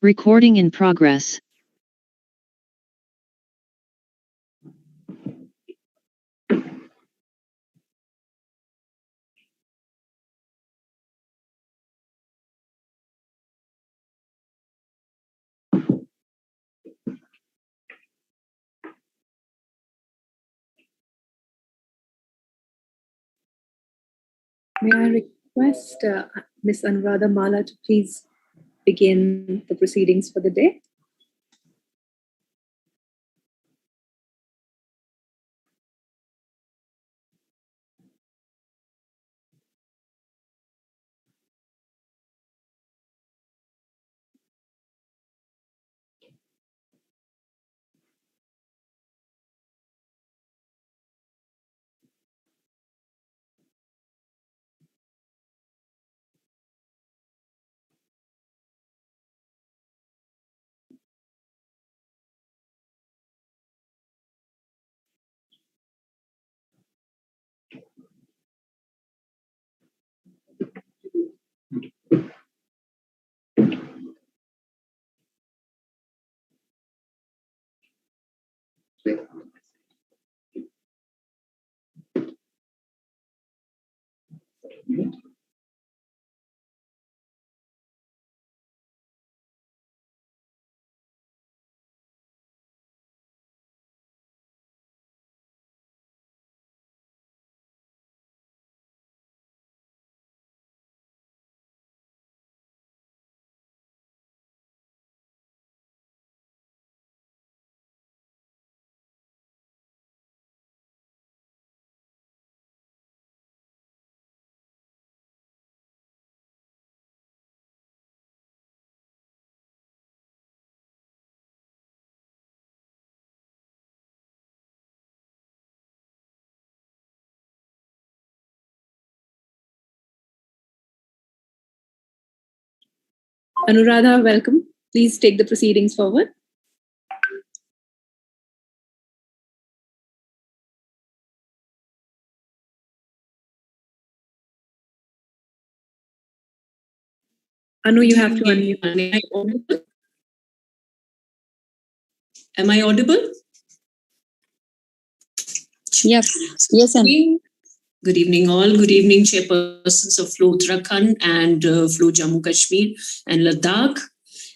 Recording in progress. May I request Ms. Anuradha Mala to please begin the proceedings for the day? Anuradha, welcome. Please take the proceedings forward. Anu, you have to unmute. Am I audible? Yes, Anu. Good evening, all. Good evening, chairpersons of Flow Uttarakhand and Flow Jammu Kashmir and Ladakh,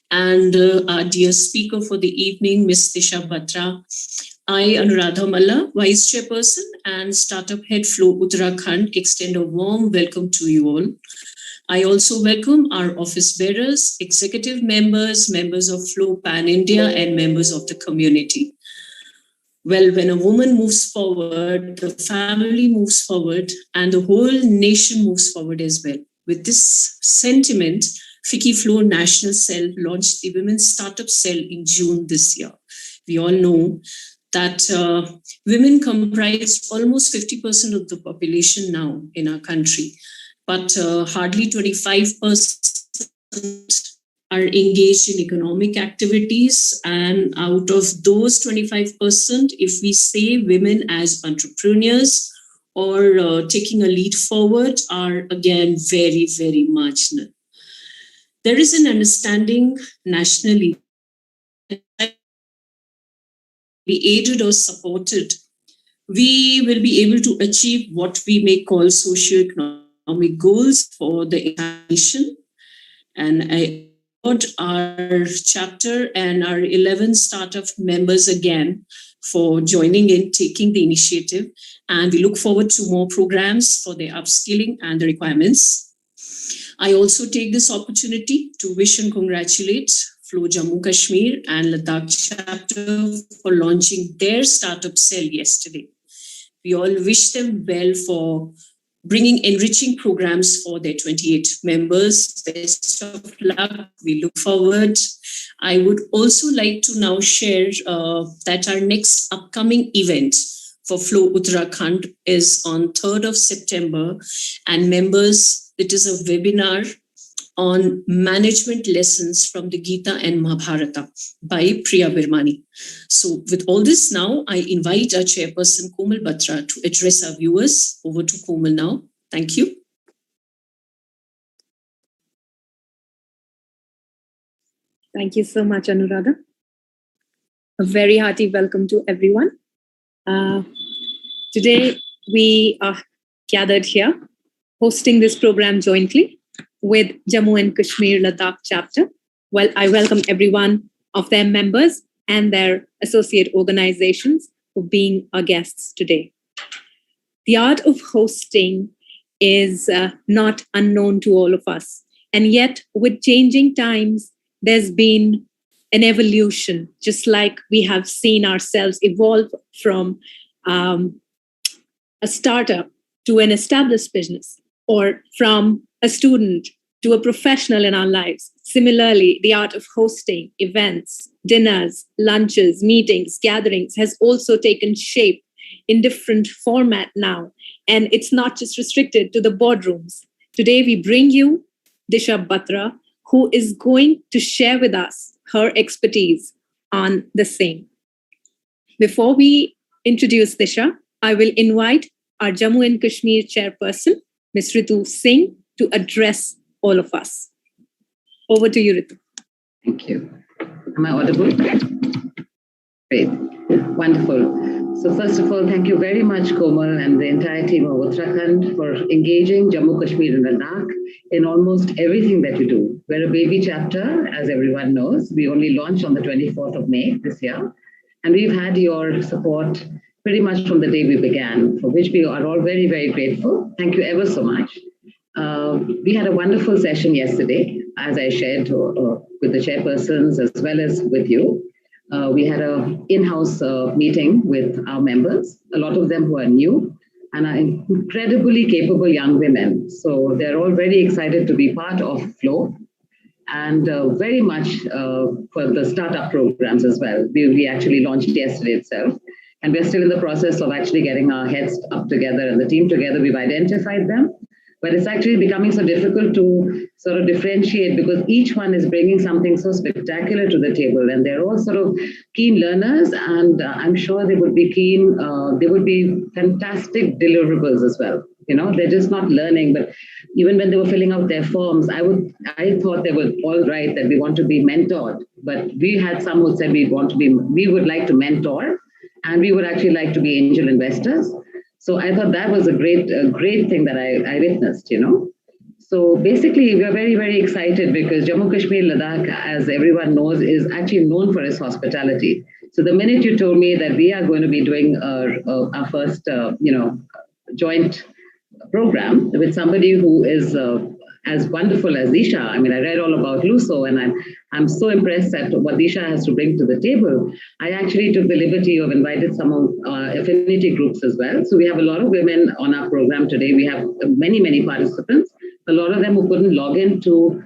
and our dear speaker for the evening, Ms. Tisha Batra. I, Anuradha Malla, Vice Chairperson and Startup Head Flow Uttarakhand, extend a warm welcome to you all. I also welcome our office bearers, executive members, members of Flow Pan India, and members of the community. Well, when a woman moves forward, the family moves forward, and the whole nation moves forward as well. With this sentiment, FICCI Flow National Cell launched the Women's Startup Cell in June this year. We all know that women comprise almost 50% of the population now in our country, but hardly 25% are engaged in economic activities. And out of those 25%, if we say women as entrepreneurs or taking a lead forward, are again very, very marginal. There is an understanding nationally be aided or supported, we will be able to achieve what we may call socio-economic goals for the nation. And I applaud our chapter and our 11 startup members again for joining in, taking the initiative. And we look forward to more programs for their upskilling and the requirements. I also take this opportunity to wish and congratulate Flow Jammu Kashmir and Ladakh chapter for launching their startup cell yesterday. We all wish them well for bringing enriching programs for their 28 members. Best of luck. We look forward. I would also like to now share that our next upcoming event for Flow Uttarakhand is on 3rd of September. And members, it is a webinar on management lessons from the Gita and Mahabharata by Priya Virmani. So with all this now, I invite our chairperson Komal Batra to address our viewers. Over to Komal now. Thank you. Thank you so much, Anuradha. A very hearty welcome to everyone. Today, we are gathered here hosting this program jointly with Jammu and Kashmir Ladakh chapter. Well, I welcome everyone of their members and their associate organizations for being our guests today. The art of hosting is not unknown to all of us. And yet, with changing times, there's been an evolution, just like we have seen ourselves evolve from a startup to an established business, or from a student to a professional in our lives. Similarly, the art of hosting events, dinners, lunches, meetings, gatherings has also taken shape in different format now. And it's not just restricted to the boardrooms. Today, we bring you Disha Batra, who is going to share with us her expertise on the same. Before we introduce Disha, I will invite our Jammu and Kashmir chairperson, Ms. Ritu Singh, to address all of us. Over to you, Ritu. Thank you. Am I audible? Great. Wonderful. So first of all, thank you very much, Komal, and the entire team of Uttarakhand for engaging Jammu, Kashmir and Ladakh in almost everything that you do. We're a baby chapter, as everyone knows. We only launched on the 24th of May this year. And we've had your support pretty much from the day we began, for which we are all very, very grateful. Thank you ever so much. We had a wonderful session yesterday, as I shared with the chairpersons as well as with you. We had an in-house meeting with our members, a lot of them who are new and are incredibly capable young women. So they're all very excited to be part of Flow, and very much for the startup programs as well. We actually launched yesterday itself, and we're still in the process of actually getting our heads up together and the team together. We've identified them, but it's actually becoming so difficult to sort of differentiate because each one is bringing something so spectacular to the table, and they're all sort of keen learners, and I'm sure they would be keen, they would be fantastic deliverables as well. You know, they're just not learning, but even when they were filling out their forms, I thought they were all right that we want to be mentored, but we had some who said we would like to mentor, and we would actually like to be angel investors. So I thought that was a great thing that I witnessed, you know. So basically, we are very, very excited because Jammu Kashmir Ladakh, as everyone knows, is actually known for its hospitality. So the minute you told me that we are going to be doing our first, joint program with somebody who is as wonderful as Disha. I mean, I read all about Luso, and I'm so impressed at what Disha has to bring to the table. I actually took the liberty of invited some of affinity groups as well. So we have a lot of women on our program today. We have many, many participants. A lot of them who couldn't log into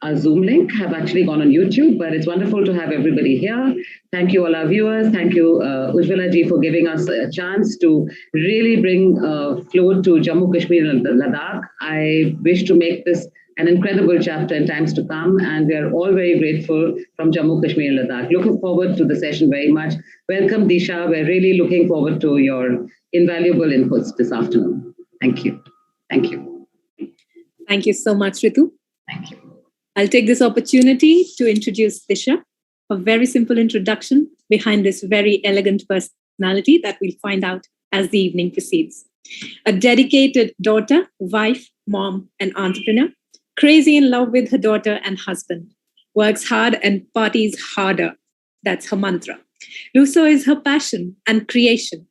our Zoom link have actually gone on YouTube, but it's wonderful to have everybody here. Thank you, all our viewers. Thank you, Ujjwala ji, for giving us a chance to really bring Flow to Jammu, Kashmir and Ladakh. I wish to make this an incredible chapter in times to come, and we are all very grateful from Jammu, Kashmir and Ladakh. Looking forward to the session very much. Welcome, Disha. We're really looking forward to your invaluable inputs this afternoon. Thank you. Thank you. Thank you so much, Ritu. Thank you. I'll take this opportunity to introduce Disha, a very simple introduction behind this very elegant personality that we'll find out as the evening proceeds. A dedicated daughter, wife, mom, and entrepreneur, crazy in love with her daughter and husband, works hard and parties harder. That's her mantra. Luso is her passion and creation,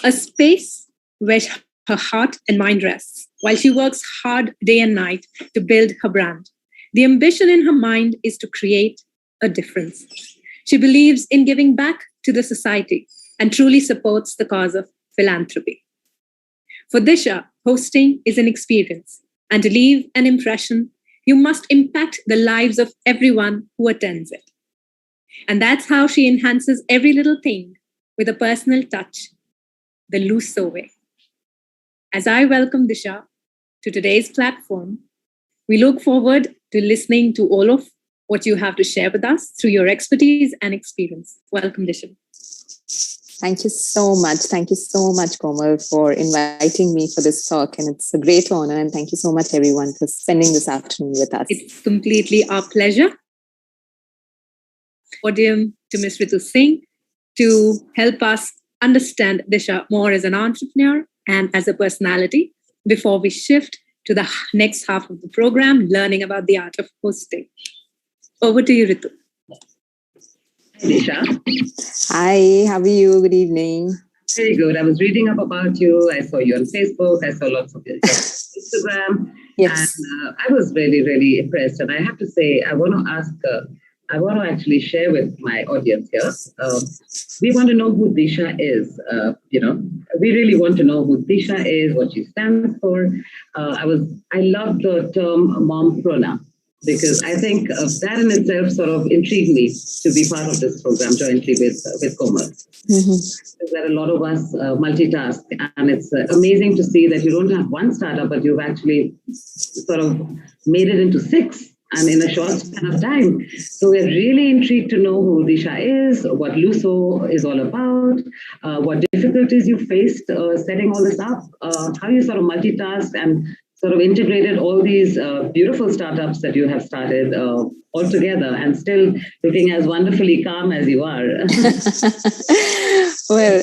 a space where her heart and mind rests while she works hard day and night to build her brand. The ambition in her mind is to create a difference. She believes in giving back to the society and truly supports the cause of philanthropy. For Disha, hosting is an experience, and to leave an impression, you must impact the lives of everyone who attends it. And that's how she enhances every little thing with a personal touch, the Luso way. As I welcome Disha to today's platform, we look forward to listening to all of what you have to share with us through your expertise and experience. Welcome, Disha. Thank you so much. Thank you so much, Komal, for inviting me for this talk. And it's a great honor. And thank you so much, everyone, for spending this afternoon with us. It's completely our pleasure. podium to Ms. Ritu Singh to help us understand Disha more as an entrepreneur and as a personality before we shift to the next half of the program, learning about the art of hosting. Over to you, Ritu. Disha. Hi, how are you? Good evening. Very good. I was reading up about you. I saw you on Facebook. I saw lots of your Instagram. Yes. And I was really, really impressed. And I have to say, I want to actually share with my audience here. We want to know who Disha is. We really want to know who Disha is, what she stands for. I love the term mompreneur, because I think that in itself sort of intrigued me to be part of this program jointly with Komal. That a lot of us multitask, and it's amazing to see that you don't have one startup, but you've actually sort of made it into 6 and in a short span of time. So we're really intrigued to know who Disha is, what Luso is all about, what difficulties you faced setting all this up, how you sort of multitask and sort of integrated all these beautiful startups that you have started all together, and still looking as wonderfully calm as you are. Well,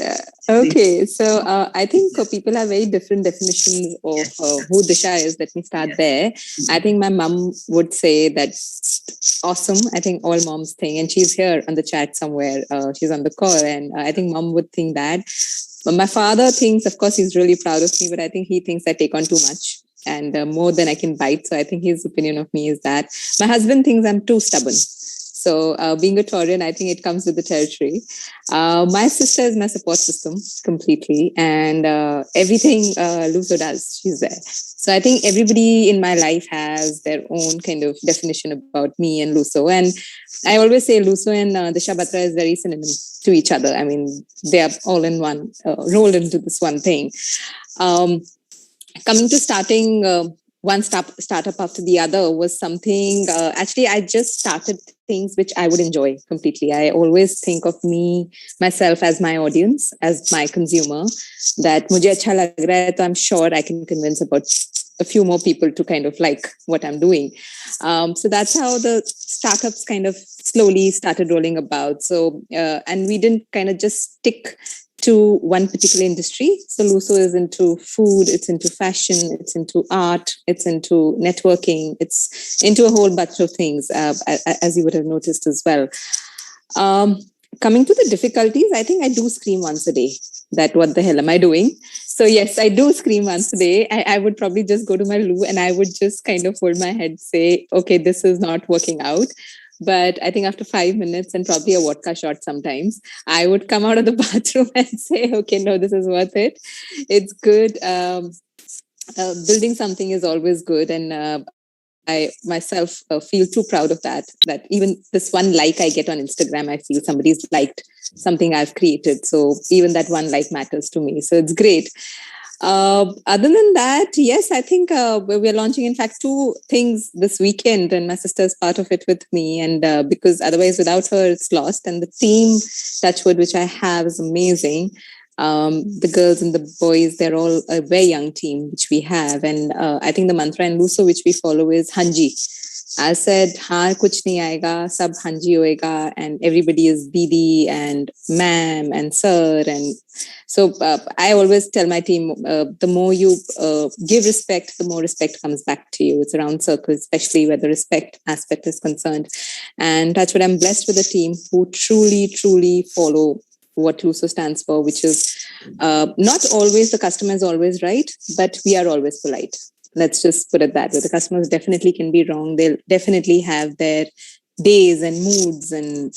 okay. So I think people have very different definitions of who Disha is. Let me start there. I think my mom would say that's awesome. I think all moms think, and she's here on the chat somewhere. She's on the call, and I think mom would think that. But my father thinks, of course, he's really proud of me, but I think he thinks I take on too much and more than I can bite. So I think his opinion of me is that. My husband thinks I'm too stubborn. So being a Taurian, I think it comes with the territory. My sister is my support system completely, and everything Luso does, she's there. So I think everybody in my life has their own kind of definition about me and Luso. And I always say Luso and Disha Batra is very synonymous to each other. I mean, they are all in one, rolled into this one thing. Coming to starting one startup after the other was something, actually, I just started things which I would enjoy completely. I always think of myself as my audience, as my consumer, that mujhe acha lag raha hai, to I'm sure I can convince about a few more people to kind of like what I'm doing. So that's how the startups kind of slowly started rolling about. So, and we didn't kind of just stick to one particular industry. So Luso is into food, it's into fashion, it's into art, it's into networking, it's into a whole bunch of things, as you would have noticed as well. Coming to the difficulties, I think I do scream once a day that what the hell am I doing? So yes, I do scream once a day. I would probably just go to my loo and I would just kind of hold my head, say, okay, this is not working out. But I think after 5 minutes and probably a vodka shot sometimes, I would come out of the bathroom and say, okay, no, this is worth it. It's good. Building something is always good. And I myself feel too proud of that even this one like I get on Instagram, I feel somebody's liked something I've created. So even that one like matters to me. So it's great. Other than that, yes, I think we're launching, in fact, 2 things this weekend, and my sister is part of it with me. And because otherwise, without her, it's lost. And the team, Touchwood, which I have, is amazing. The girls and the boys, they're all a very young team, which we have. And I think the mantra in Luso, which we follow, is Hanji. I said, haan, kuch nahi aayega, sab hanji hoega, and everybody is Didi and ma'am and sir. And so I always tell my team, the more you give respect, the more respect comes back to you. It's a round circle, especially where the respect aspect is concerned. And that's what I'm blessed with a team who truly, truly follow what Luso stands for, which is not always the customer is always right, but we are always polite. Let's just put it that way. The customers definitely can be wrong. They'll definitely have their days and moods and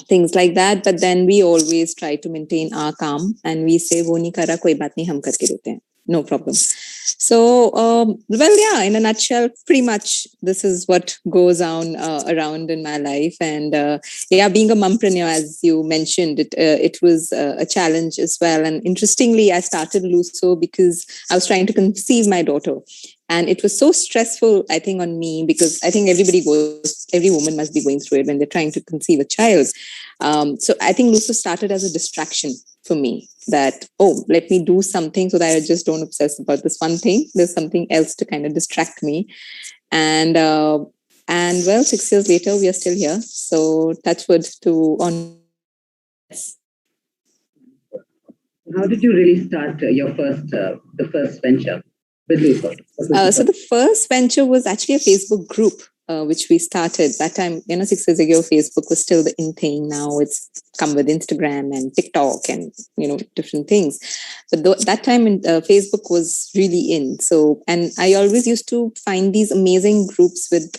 things like that. But then we always try to maintain our calm and we say, wo nahi kara, koi baat nahi, hum karke dete hain. No problem. So, well, yeah, in a nutshell, pretty much this is what goes on around in my life. And yeah, being a mompreneur, as you mentioned, it was a challenge as well. And interestingly, I started Luso because I was trying to conceive my daughter. And it was so stressful, I think, on me, because I think every woman must be going through it when they're trying to conceive a child. So I think Luso started as a distraction for me, that, oh, let me do something so that I just don't obsess about this one thing. There's something else to kind of distract me. And And well, 6 years later, we are still here. So touch wood to on. How did you really start your the first venture with Luso? So the first venture was actually a Facebook group, which we started that time. 6 years ago, Facebook was still the in thing. Now it's come with Instagram and TikTok and different things. But that time, Facebook was really in. So, and I always used to find these amazing groups with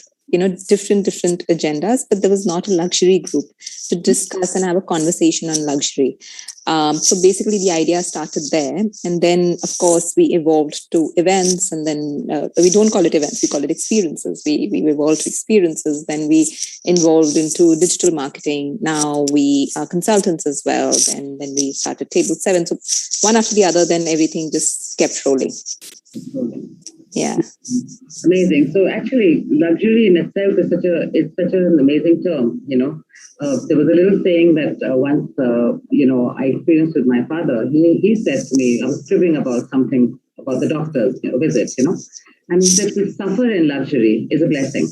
different agendas, but there was not a luxury group to discuss and have a conversation on luxury. So basically the idea started there, and then of course we evolved to events, and then we don't call it events, we call it experiences. We evolved to experiences, then we involved into digital marketing. Now we are consultants as well, and then we started Table 7. So one after the other, then everything just kept rolling. Yeah. Amazing. So actually, luxury in itself is such an amazing term. There was a little saying that once I experienced with my father. He said to me, I was tripping about something about the doctor's visit, and he said to suffer in luxury is a blessing.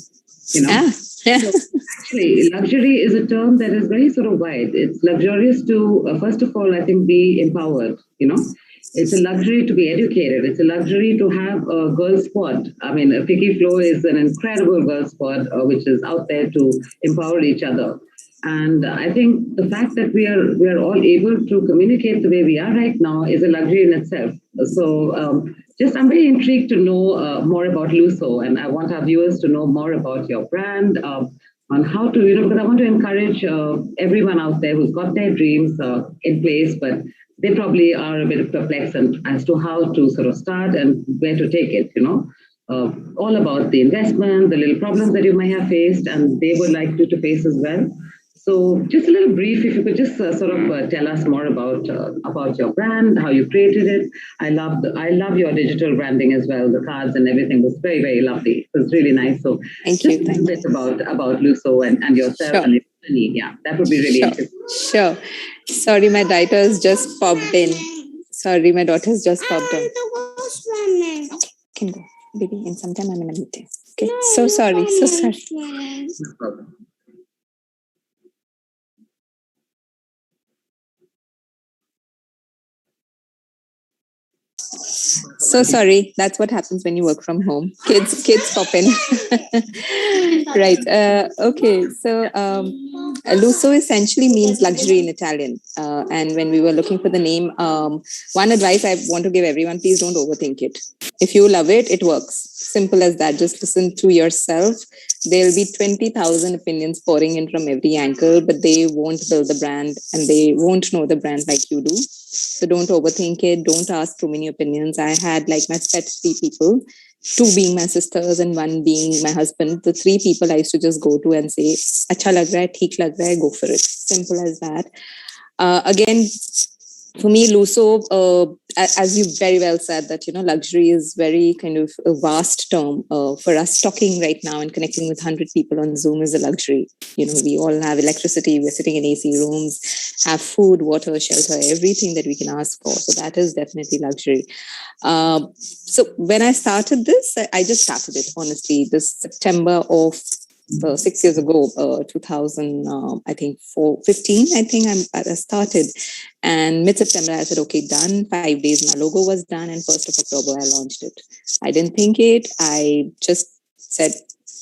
Yeah. So actually, luxury is a term that is very sort of wide. It's luxurious to first of all, I think, be empowered. It's a luxury to be educated. It's a luxury to have a girl squad. I mean, Fiki Flow is an incredible girl squad, which is out there to empower each other. And I think the fact that we are all able to communicate the way we are right now is a luxury in itself. So I'm very intrigued to know more about Luso, and I want our viewers to know more about your brand, on how to, because I want to encourage everyone out there who's got their dreams in place, but they probably are a bit perplexed as to how to sort of start and where to take it, all about the investment, the little problems that you might have faced, and they would like you to face as well. So just a little brief, if you could just tell us more about your brand, how you created it. I love your digital branding as well. The cards and everything was very, very lovely. It was really nice. So thank you. A little bit about Luso and yourself. Sure. And yeah, that would be really interesting. Sure. Sorry, my daughter's just popped in. Sorry, my daughter's just popped in. Okay, can go, baby. In some time, I'm in a meeting. Okay. So sorry. No problem. So sorry. That's what happens when you work from home. Kids pop in. Right. Okay. So Luso essentially means luxury in Italian. And when we were looking for the name, one advice I want to give everyone: please don't overthink it. If you love it, it works. Simple as that. Just listen to yourself. There'll be 20,000 opinions pouring in from every angle, but they won't build the brand, and they won't know the brand like you do. So don't overthink it. Don't ask too many opinions. I had like my pet 3 people, 2 being my sisters and 1 being my husband. The 3 people I used to just go to and say, "Acha lag raha hai, theek lag raha hai, go for it." Simple as that. Again, for me, Luso, as you very well said, that luxury is very kind of a vast term. For us, talking right now and connecting with 100 people on Zoom is a luxury. We all have electricity. We're sitting in AC rooms, have food, water, shelter, everything that we can ask for. So that is definitely luxury. So when I started this, I just started it honestly this September of 6 years ago, 2000, I think 15, I think I started. And mid-September, I said, okay, done. 5 days, my logo was done. And 1st of October, I launched it. I didn't think it. I just said,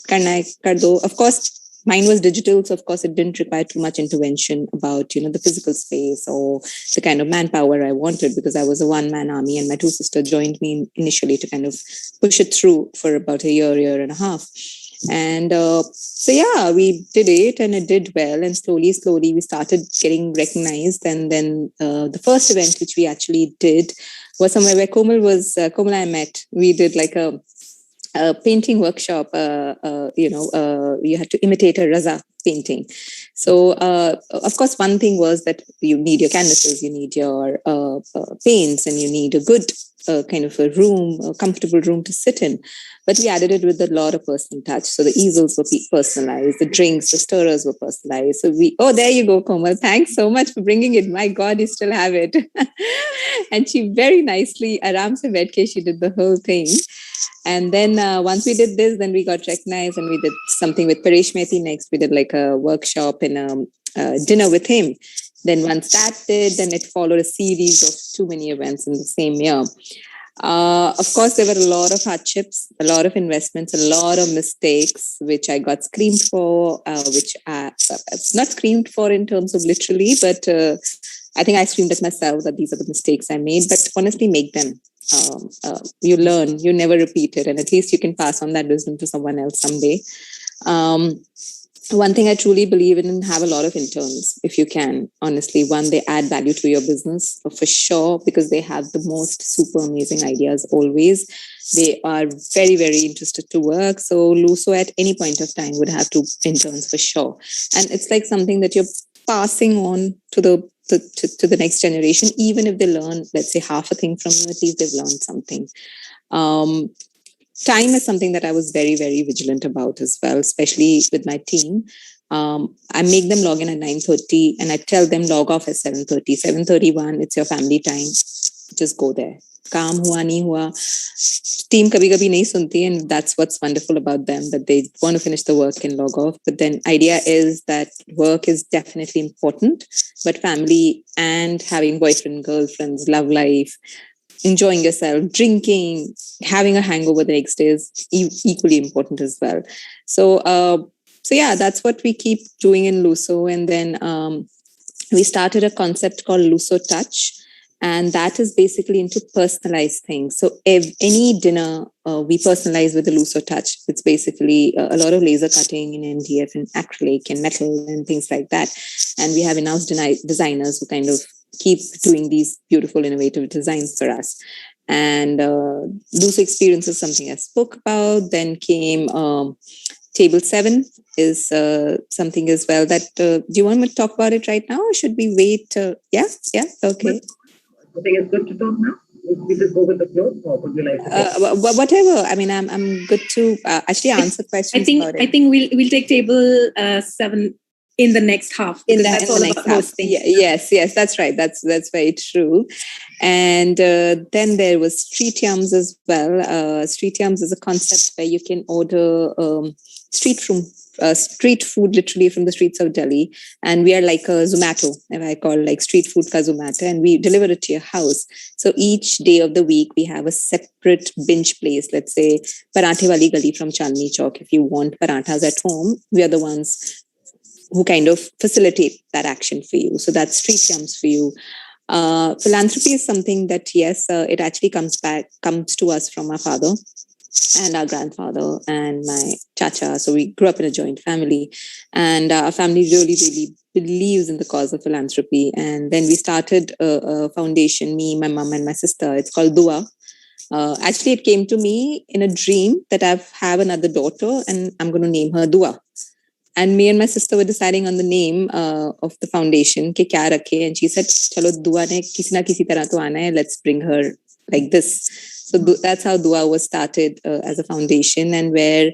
kar do. Of course, mine was digital. So, of course, it didn't require too much intervention about, the physical space or the kind of manpower I wanted, because I was a one-man army and my 2 sisters joined me initially to kind of push it through for about a year and a half. And so, yeah, we did it and it did well. And slowly, we started getting recognized. And then the first event, which we actually did, was somewhere where Komal and I met. We did like a painting workshop. You had to imitate a raza. painting. So, of course, one thing was that you need your canvases, you need your paints, and you need a good kind of a room, a comfortable room to sit in. But we added it with a lot of personal touch. So the easels were personalized, the drinks, the stirrers were personalized. So there you go, Komal. Thanks so much for bringing it. My God, you still have it. And she very nicely, Aram se Vedke, she did the whole thing. And then once we did this, then we got recognized and we did something with Paresh Methi next. We did like a workshop and a dinner with him. Then once that did, then it followed a series of too many events in the same year. Of course, there were a lot of hardships, a lot of investments, a lot of mistakes, which I got screamed for, which not screamed for in terms of literally, but I think I screamed at myself that these are the mistakes I made, but honestly make them. You learn, you never repeat it, and at least you can pass on that wisdom to someone else someday. One thing I truly believe in, have a lot of interns if you can. Honestly, one, they add value to your business for sure because they have the most super amazing ideas always. They are very, very interested to work. So Luso at any point of time would have 2 interns for sure. And it's like something that you're passing on to the next generation. Even if they learn, let's say, half a thing from you, at least they've learned something. Time is something that I was very, very vigilant about as well, especially with my team. I make them log in at 9:30 and I tell them log off at 7:30. 7:31, it's your family time. Just go there. Kaam hua, nahi hua. Team kabhi kabhi nahi sunti, and that's what's wonderful about them, that they want to finish the work and log off. But then idea is that work is definitely important, but family and having boyfriend, girlfriends, love life, enjoying yourself, drinking, having a hangover the next day is equally important as well. So yeah, that's what we keep doing in Luso. And then we started a concept called Luso Touch. And that is basically into personalized things. So any dinner we personalize with the Luso Touch. It's basically a lot of laser cutting in MDF and acrylic and metal and things like that. And we have in-house designers who kind of keep doing these beautiful, innovative designs for us. And Luso Experience is something I spoke about. Then came Table 7 is something as well that, do you want me to talk about it right now or should we wait? Yeah, okay. I think it's good to talk now. We just go with the flow, or would you like to whatever. I mean, I'm good to actually answer questions about it. I think we'll take Table 7 in the next half. That's all about hosting. Yes, that's right. That's very true. And then there was Street Yums as well. Street Yums is a concept where you can order street food literally from the streets of Delhi. And we are like a Zomato, and I call like street food ka Zomato, and we deliver it to your house. So each day of the week, we have a separate binge place. Let's say Paranthe Wali Gali from Chandni Chowk. If you want paranthas at home, we are the ones who kind of facilitate that action for you. So that's Street Yums for you. Philanthropy is something that, yes, it actually comes to us from our father and our grandfather and my chacha. So we grew up in a joint family, and our family really, really believes in the cause of philanthropy. And then we started a foundation, me, my mom, and my sister. It's called Dua. Actually, it came to me in a dream that I have another daughter, and I'm going to name her Dua. And me and my sister were deciding on the name of the foundation, ke kya rakhe, and she said, "Chalo, Dua ne kisi na kisi tarah to aana hai. Let's bring her like this." So that's how Dua was started as a foundation, and where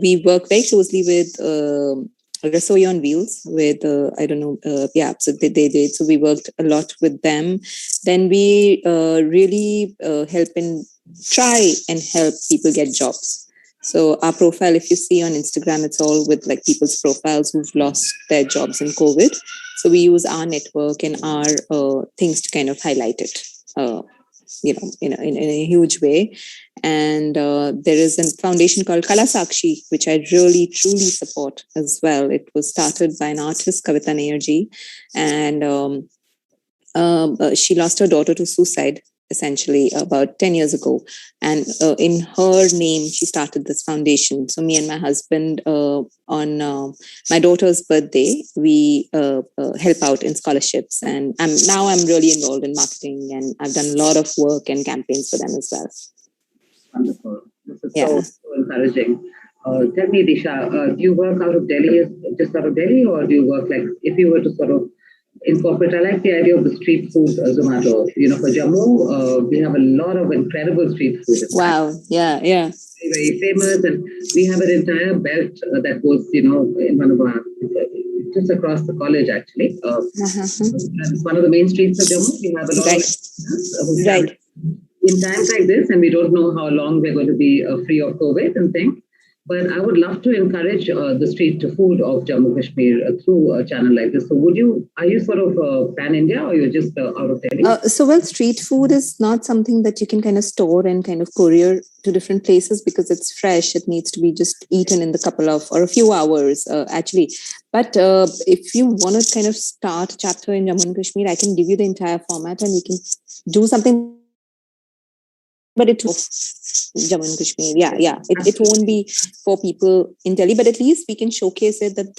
we work very closely with Rasoi on Wheels. With so they did. So we worked a lot with them. Then we really try and help people get jobs. So our profile, if you see on Instagram, it's all with like people's profiles who've lost their jobs in COVID. So we use our network and our things to kind of highlight it, in a huge way. And there is a foundation called Kala Sakshi, which I really, truly support as well. It was started by an artist, Kavita Nayarji, and she lost her daughter to suicide, essentially about 10 years ago. And in her name, she started this foundation. So me and my husband, on my daughter's birthday, we help out in scholarships. And I'm really involved in marketing, and I've done a lot of work and campaigns for them as well. Wonderful. This is so encouraging. Tell me, Disha, do you work out of Delhi, just out of Delhi, or do you work like, if you were to sort of incorporate, I like the idea of the street food Zomato. For Jammu, we have a lot of incredible street food. Wow. Yeah. Yeah. Very famous, and we have an entire belt that goes, in one of our, just across the college actually. It's one of the main streets of Jammu. We have a lot of who travel in times like this, and we don't know how long we're going to be free of COVID and things. But I would love to encourage the street food of Jammu Kashmir through a channel like this. So, are you sort of pan India, or you're just out of Delhi? Street food is not something that you can kind of store and kind of courier to different places because it's fresh. It needs to be just eaten in the couple of or a few hours, actually. But if you want to kind of start a chapter in Jammu and Kashmir, I can give you the entire format and we can do something. But it was Jammu and Kashmir. Yeah. It won't be for people in Delhi, but at least we can showcase it that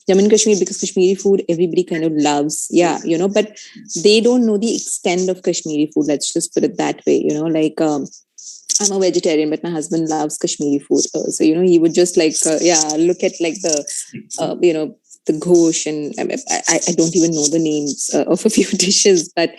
Jammu and Kashmir, because Kashmiri food everybody kind of loves. Yeah, but they don't know the extent of Kashmiri food. Let's just put it that way. I'm a vegetarian, but my husband loves Kashmiri food. So, he would just look at like the, the ghosh, and I don't even know the names of a few dishes, but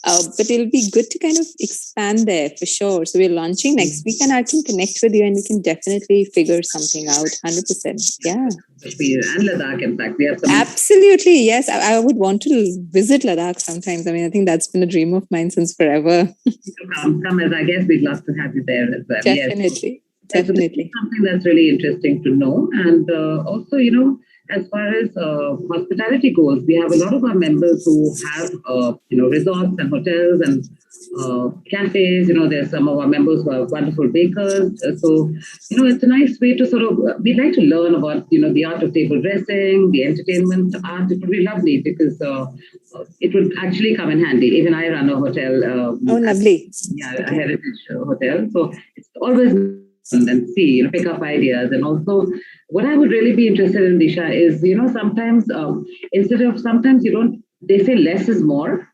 it'll be good to kind of expand there for sure. So we're launching next week, and I can connect with you, and we can definitely figure something out. 100%. Yeah. Kashmir and Ladakh, in fact, we have some. Absolutely, yes. I would want to visit Ladakh sometimes. I mean, I think that's been a dream of mine since forever. Come as I guess we'd love to have you there as well. Definitely, yes. Definitely. Something that's really interesting to know, and also, as far as hospitality goes, we have a lot of our members who have, resorts and hotels and cafes. There's some of our members who are wonderful bakers. So, it's a nice way to sort of, we'd like to learn about, the art of table dressing, the entertainment art. It would be lovely because it would actually come in handy. Even I run a hotel. Lovely. Yeah, a heritage hotel. So it's always and see, pick up ideas. And also, what I would really be interested in, Disha, is, sometimes sometimes they say less is more,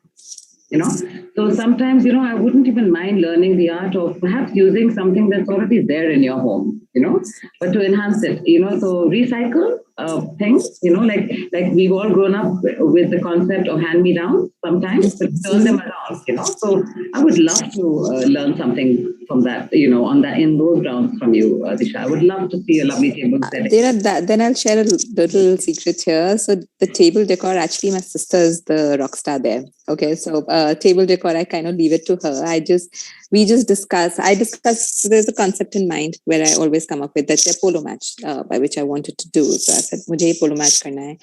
So sometimes, I wouldn't even mind learning the art of perhaps using something that's already there in your home, but to enhance it, so recycle things, like we've all grown up with the concept of hand-me-downs sometimes, but turn them around, So I would love to learn something from that, on that, in those grounds from you, Disha. I would love to see a lovely table setting. Then I'll share a little secret here. So the table decor, actually, my sister is the rock star there. Okay, so table decor, I kind of leave it to her. I discuss, there's a concept in mind where I always come up with that's a polo match by which I wanted to do. So I said, mujhe ye polo match karna hai.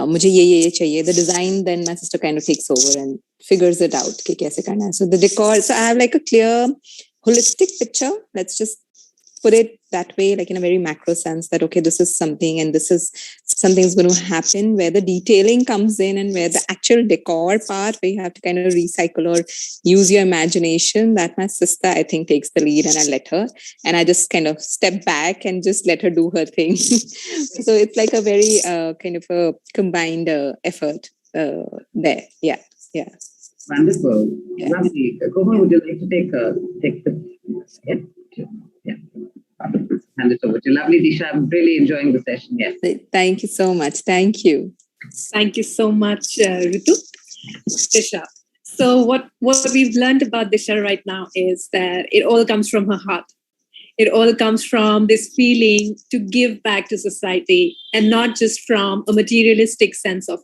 Mujhe ye chahiye. The design, then my sister kind of takes over and figures it out. Ki kaise karna hai. So the decor, so I have like a clear, holistic picture. Let's just put it that way, like in a very macro sense that, okay, this is something and this is something's going to happen, where the detailing comes in and where the actual decor part, where you have to kind of recycle or use your imagination, that my sister, I think, takes the lead, and I let her. And I just kind of step back and just let her do her thing. So it's like a very kind of a combined effort there. Yeah. Yeah. Wonderful. Yeah. Lovely. Komal, would you like to take the... Yeah. Hand it over to you. Lovely, Disha. I'm really enjoying the session. Yes. Thank you so much. Thank you. Thank you so much, Ritu. Disha. So what we've learned about Disha right now is that it all comes from her heart. It all comes from this feeling to give back to society, and not just from a materialistic sense of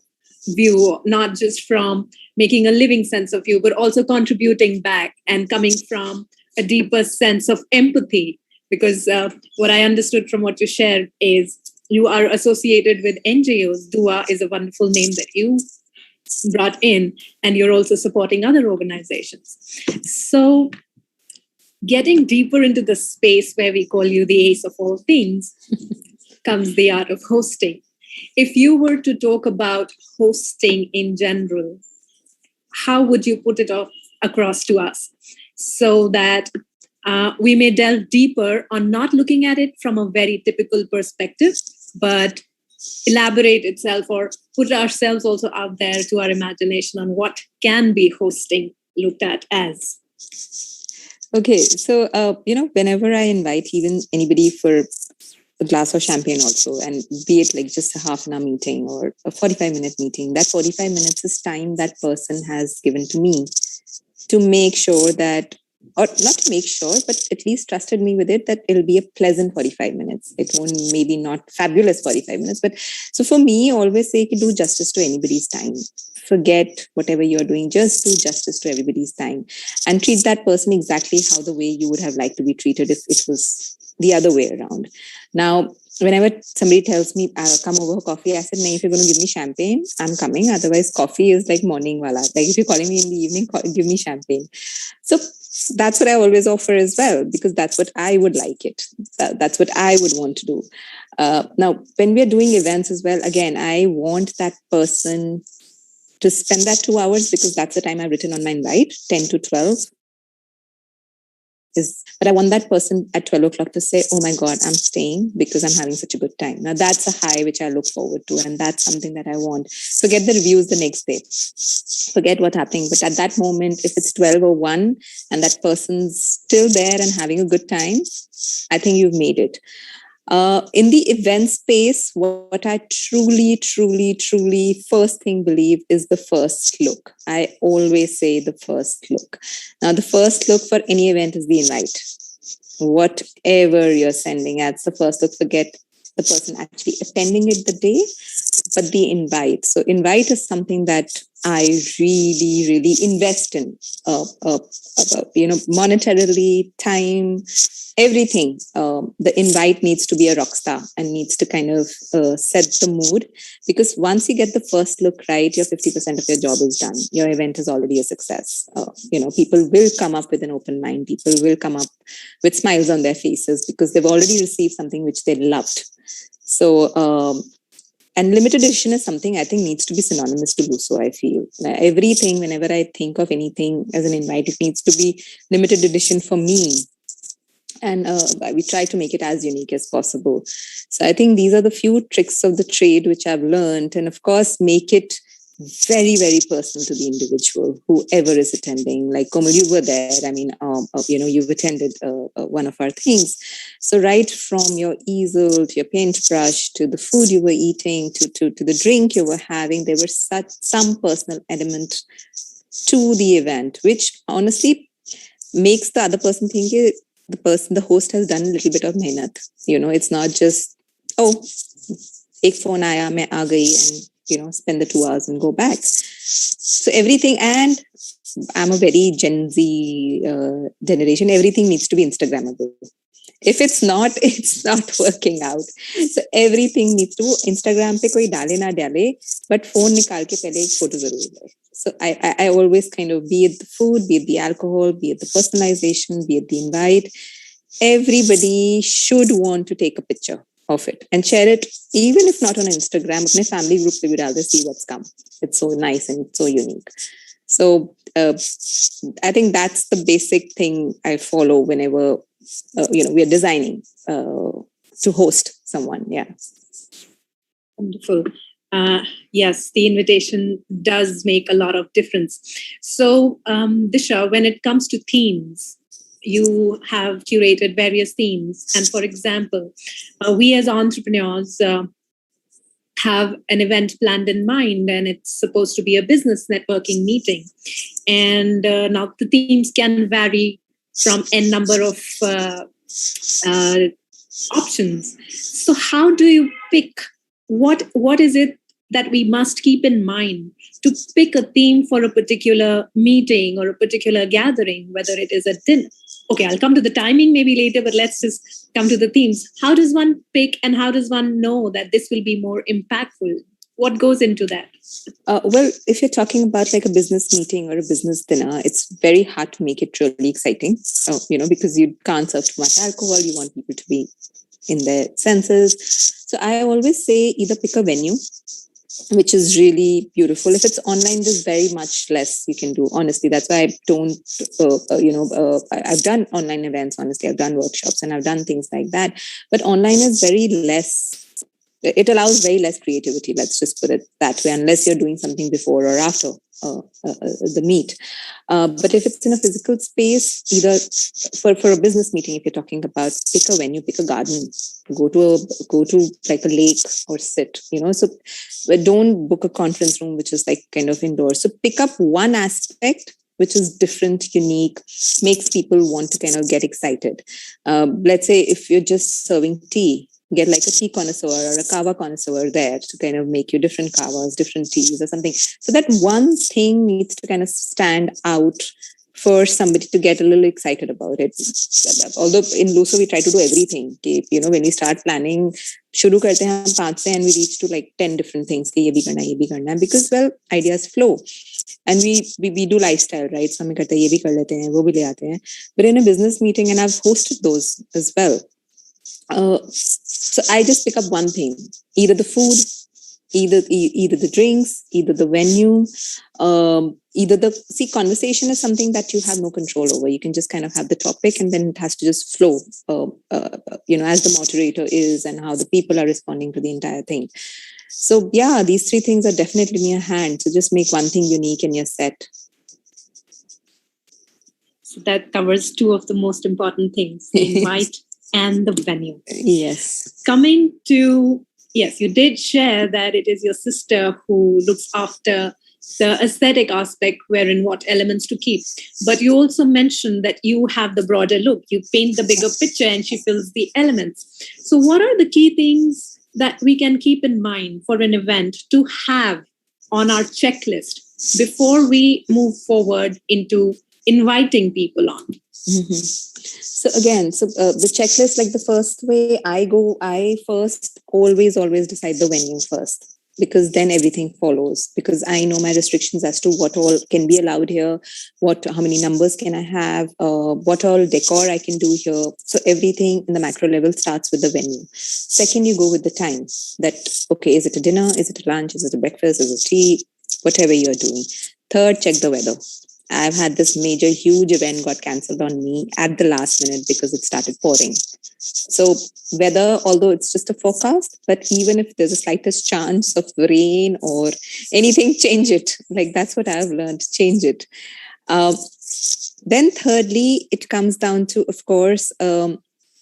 view, not just from making a living sense of view, but also contributing back and coming from a deeper sense of empathy. Because what I understood from what you shared is you are associated with NGOs. Dua is a wonderful name that you brought in, and you're also supporting other organizations. So getting deeper into the space where we call you the ace of all things comes the art of hosting. If you were to talk about hosting in general, how would you put it across to us so that we may delve deeper on not looking at it from a very typical perspective, but elaborate itself or put ourselves also out there to our imagination on what can be hosting looked at as? Okay, so, whenever I invite even anybody for a glass of champagne also, and be it like just a half an hour meeting or a 45-minute meeting. That 45 minutes is time that person has given to me to make sure that, or not to make sure, but at least trusted me with it, that it'll be a pleasant 45 minutes. It won't, maybe not fabulous 45 minutes, but so for me, always say, do justice to anybody's time. Forget whatever you're doing, just do justice to everybody's time and treat that person exactly how the way you would have liked to be treated if it was the other way around. Now, whenever somebody tells me, I'll come over for coffee, I said, no, if you're going to give me champagne, I'm coming. Otherwise, coffee is like morning wala. Like if you're calling me in the evening, give me champagne. So that's what I always offer as well, because that's what I would like it. That's what I would want to do. Now, when we're doing events as well, again, I want that person to spend that 2 hours, because that's the time I've written on my invite, 10 to 12. But I want that person at 12 o'clock to say, oh my God, I'm staying because I'm having such a good time. Now that's a high which I look forward to. And that's something that I want. Forget the reviews the next day. Forget what's happening. But at that moment, if it's 12 or 1 and that person's still there and having a good time, I think you've made it. In the event space, what I truly first thing believe is the first look. I always say the first look. Now, the first look for any event is the invite. Whatever you're sending as the first look, forget the person actually attending it the day, but the invite. So invite is something that I really invest in, monetarily, time, everything. The invite needs to be a rock star and needs to kind of set the mood, because once you get the first look right, your 50% of your job is done. Your event is already a success. People will come up with an open mind. People will come up with smiles on their faces because they've already received something which they loved. So, and limited edition is something I think needs to be synonymous to Luso, I feel. Everything, whenever I think of anything as an invite, it needs to be limited edition for me. And we try to make it as unique as possible. So I think these are the few tricks of the trade which I've learned. And of course, make it very personal to the individual, whoever is attending. Like Komal, you were there. I mean, you've attended one of our things. So right from your easel to your paintbrush to the food you were eating to the drink you were having, there was some personal element to the event, which honestly makes the other person think the host has done a little bit of mehnat. It's not just, ek phone aaya, main aa gayi, and spend the 2 hours and go back. So everything, and I'm a very Gen Z generation, everything needs to be Instagrammable. If it's not working out. So everything needs to Instagram pe koi dale na dale, but phone nikal ke pehle ek photo zarur hai. So I always kind of, be it the food, be it the alcohol, be it the personalization, be it the invite, everybody should want to take a picture of it and share it, even if not on Instagram. Apne family group pe bhi rather see what's come. It's so nice and it's so unique. So I think that's the basic thing I follow whenever we are designing to host someone. Yeah. Wonderful. Yes, the invitation does make a lot of difference. So, Disha, when it comes to themes, you have curated various themes. And for example, we as entrepreneurs have an event planned in mind, and it's supposed to be a business networking meeting. And now the themes can vary from n number of options. So how do you pick what is it that we must keep in mind to pick a theme for a particular meeting or a particular gathering, whether it is a dinner? Okay, I'll come to the timing maybe later, but let's just come to the themes. How does one pick, and how does one know that this will be more impactful? What goes into that? Well, if you're talking about like a business meeting or a business dinner, it's very hard to make it really exciting, because you can't serve too much alcohol. You want people to be in their senses. So I always say either pick a venue, which is really beautiful. If it's online, there's very much less you can do. Honestly, that's why I don't, I've done online events. Honestly, I've done workshops and I've done things like that. But online is very less it allows very less creativity. Let's just put it that way, unless you're doing something before or after the meet. But if it's in a physical space, either for a business meeting, if you're talking about, pick a venue, pick a garden, go to like a lake or sit, so but don't book a conference room which is like kind of indoors. So pick up one aspect which is different, unique, makes people want to kind of get excited. Let's say if you're just serving tea, get like a tea connoisseur or a kava connoisseur there to kind of make you different kavas, different teas or something. So that one thing needs to kind of stand out for somebody to get a little excited about it. Although in Luso, we try to do everything. When we start planning, shuru karte hain hum 5 se and we reach to like 10 different things. Ye bhi karna, because, well, ideas flow. And we do lifestyle, right? So hum karte ye bhi kar lete hain, wo bhi le aate hain. But in a business meeting, and I've hosted those as well. So I just pick up one thing, either the food, either the drinks, either the venue, conversation is something that you have no control over. You can just kind of have the topic and then it has to just flow, as the moderator is and how the people are responding to the entire thing. So yeah, these 3 things are definitely in your hand. So just make one thing unique in your set. So that covers 2 of the most important things, the invite and the venue. Yes. Coming to, yes, you did share that it is your sister who looks after the aesthetic aspect, wherein what elements to keep. But you also mentioned that you have the broader look. You paint the bigger picture and she fills the elements. So what are the key things that we can keep in mind for an event to have on our checklist before we move forward into inviting people on? Mm-hmm. So again, the checklist, like the first way I first always decide the venue first, because then everything follows, because I know my restrictions as to what all can be allowed here, how many numbers can I have, what all decor I can do here. So everything in the macro level starts with the venue. Second, you go with the time, that, okay, is it a dinner? Is it a lunch? Is it a breakfast? Is it tea? Whatever you're doing. Third, check the weather. I've had this major, huge event got cancelled on me at the last minute because it started pouring. So weather, although it's just a forecast, but even if there's a slightest chance of rain or anything, change it. Like, that's what I've learned, change it. Then thirdly, it comes down to, of course,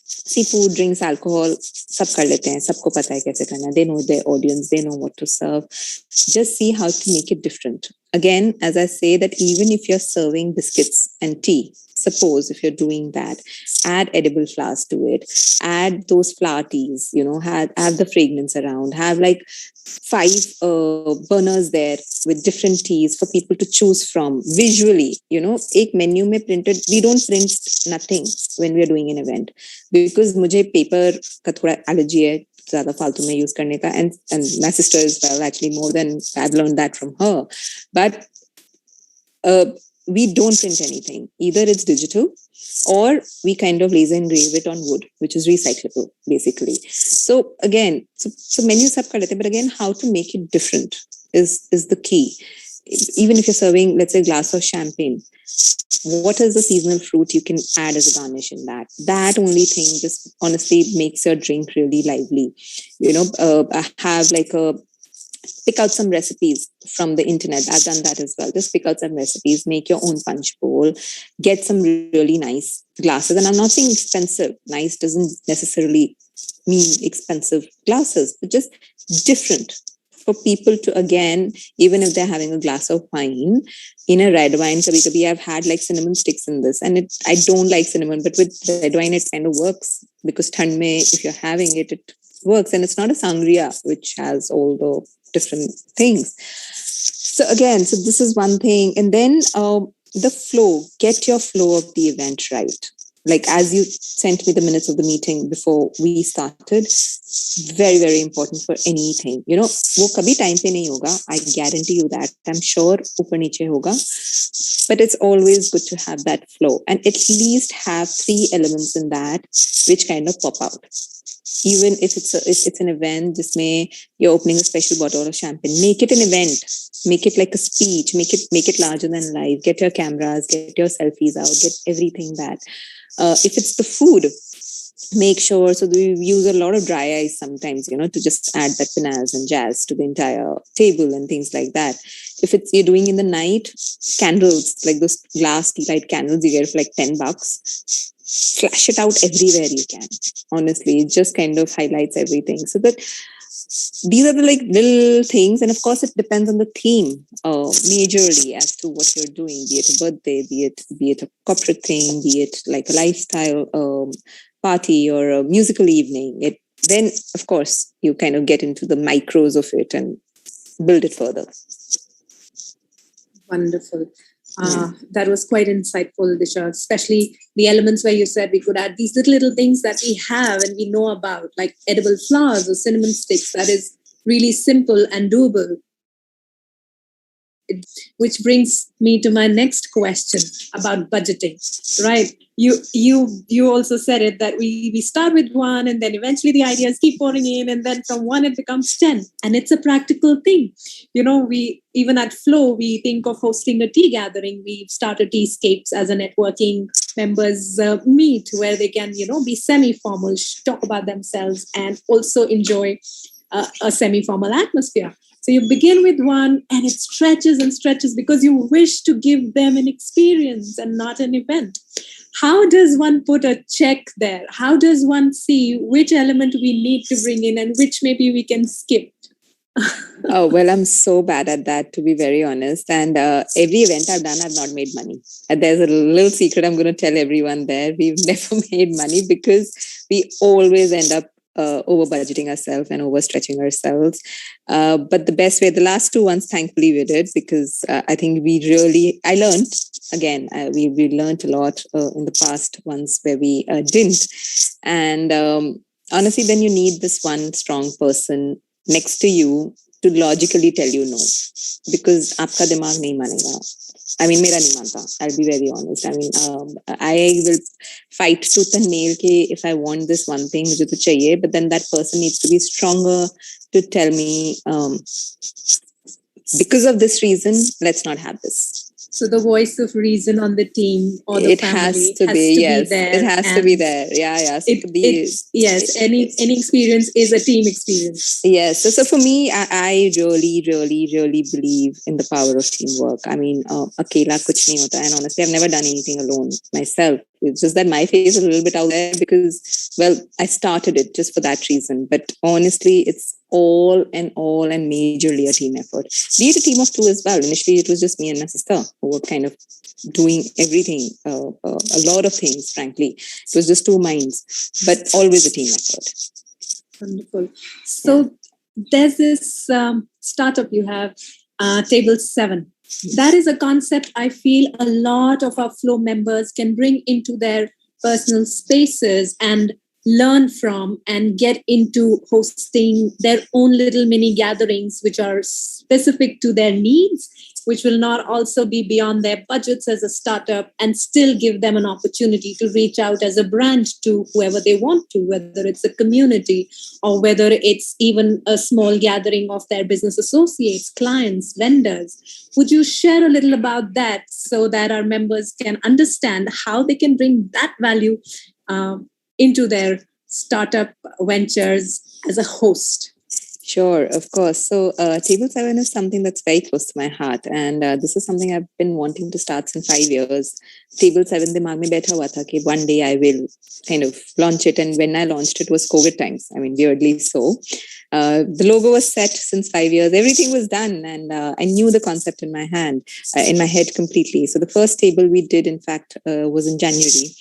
see, food, drinks, alcohol, sab kar lete hain, sabko pata hai kaise karna. They know their audience, they know what to serve. Just see how to make it different. Again, as I say, that even if you're serving biscuits and tea, suppose if you're doing that, add edible flowers to it, add those flower teas, have the fragrance around, have like 5 burners there with different teas for people to choose from visually. Ek menu mein printed, we don't print nothing when we are doing an event, because mujhe paper ka thoda allergy hai zyada faltu mein use karne ka, and my sister as well, actually, more than I've learned that from her. But we don't print anything. Either it's digital or we kind of laser engrave it on wood, which is recyclable, basically. So again, so menu sab kar lete, but again, how to make it different is the key. Even if you're serving, let's say, a glass of champagne, what is the seasonal fruit you can add as a garnish in that? That only thing just honestly makes your drink really lively. Have like pick out some recipes from the internet. I've done that as well. Just pick out some recipes, make your own punch bowl, get some really nice glasses. And I'm not saying expensive. Nice doesn't necessarily mean expensive glasses, but just different for people to, again, even if they're having a glass of wine, in a red wine, kabhi I've had like cinnamon sticks in this, and I don't like cinnamon, but with red wine, it kind of works, because thand mein, if you're having it, it works. And it's not a sangria, which has all the different things. So again, so this is one thing. And then the flow, get your flow of the event right. Like, as you sent me the minutes of the meeting before we started, very, very important for anything. Wo kabhi time pe nahi hoga. I guarantee you that. I'm sure upar niche hoga. But it's always good to have that flow, and at least have 3 elements in that which kind of pop out. Even if it's an event, jisme you're opening a special bottle of champagne, make it an event. Make it like a speech. Make it larger than life. Get your cameras, get your selfies out, get everything that. If it's the food, make sure, so we use a lot of dry ice sometimes, to just add that panache and jazz to the entire table and things like that. If you're doing in the night, candles, like those glass tea light candles you get for like $10, flash it out everywhere you can. Honestly, it just kind of highlights everything. So that these are the like little things, and of course it depends on the theme majorly as to what you're doing, be it a birthday, be it a corporate thing, be it like a lifestyle party or a musical evening. Then of course you kind of get into the micros of it and build it further. Wonderful. That was quite insightful, Disha, especially the elements where you said we could add these little things that we have and we know about, like edible flowers or cinnamon sticks. That is really simple and doable. Which brings me to my next question about budgeting, right? You also said it, that we start with one and then eventually the ideas keep pouring in, and then from one it becomes 10, and it's a practical thing. We even at Flow, we think of hosting a tea gathering. We've started Teascapes as a networking members meet where they can be semi-formal, talk about themselves, and also enjoy a semi-formal atmosphere. So you begin with one and it stretches and stretches because you wish to give them an experience and not an event. How does one put a check there? How does one see which element we need to bring in and which maybe we can skip? Oh, well, I'm so bad at that, to be very honest. And every event I've done, I've not made money. And there's a little secret I'm going to tell everyone there. We've never made money because we always end up over budgeting ourselves and overstretching ourselves. But the best way, the last two ones, thankfully we did, because I think I learned, again, we learned a lot in the past ones where we didn't. And honestly, then you need this one strong person next to you to logically tell you no, because aapka dimag nahi manega. I mean, mera nahi manta. I'll be very honest. I mean, I will fight tooth and nail ke if I want this one thing, mujhe to chahiye, but then that person needs to be stronger to tell me, because of this reason, let's not have this. So the voice of reason on the team or the family has to be there. It has to be there. Yeah. So yes, any experience is a team experience. Yes. So for me, I really, really, really believe in the power of teamwork. I mean, akela kuch nahi hota. And honestly, I've never done anything alone myself. It's just that my face is a little bit out there because, well, I started it just for that reason. But honestly, it's all and majorly a team effort. Be it a team of two as well. Initially, it was just me and my sister who were kind of doing everything, a lot of things, frankly. It was just two minds, but always a team effort. Wonderful. So there's this startup you have, Table 7. That is a concept I feel a lot of our Flow members can bring into their personal spaces and learn from and get into hosting their own little mini gatherings, which are specific to their needs, which will not also be beyond their budgets as a startup, and still give them an opportunity to reach out as a brand to whoever they want to, whether it's a community or whether it's even a small gathering of their business associates, clients, vendors. Would you share a little about that so that our members can understand how they can bring that value into their startup ventures as a host? Sure, of course. So Table 7 is something that's very close to my heart. And this is something I've been wanting to start since 5 years. Table 7 dimag mein baitha hua tha ki one day I will kind of launch it. And when I launched it was COVID times. I mean, weirdly so. The logo was set since 5 years. Everything was done. And I knew the concept in my head completely. So the first table we did, in fact, was in January.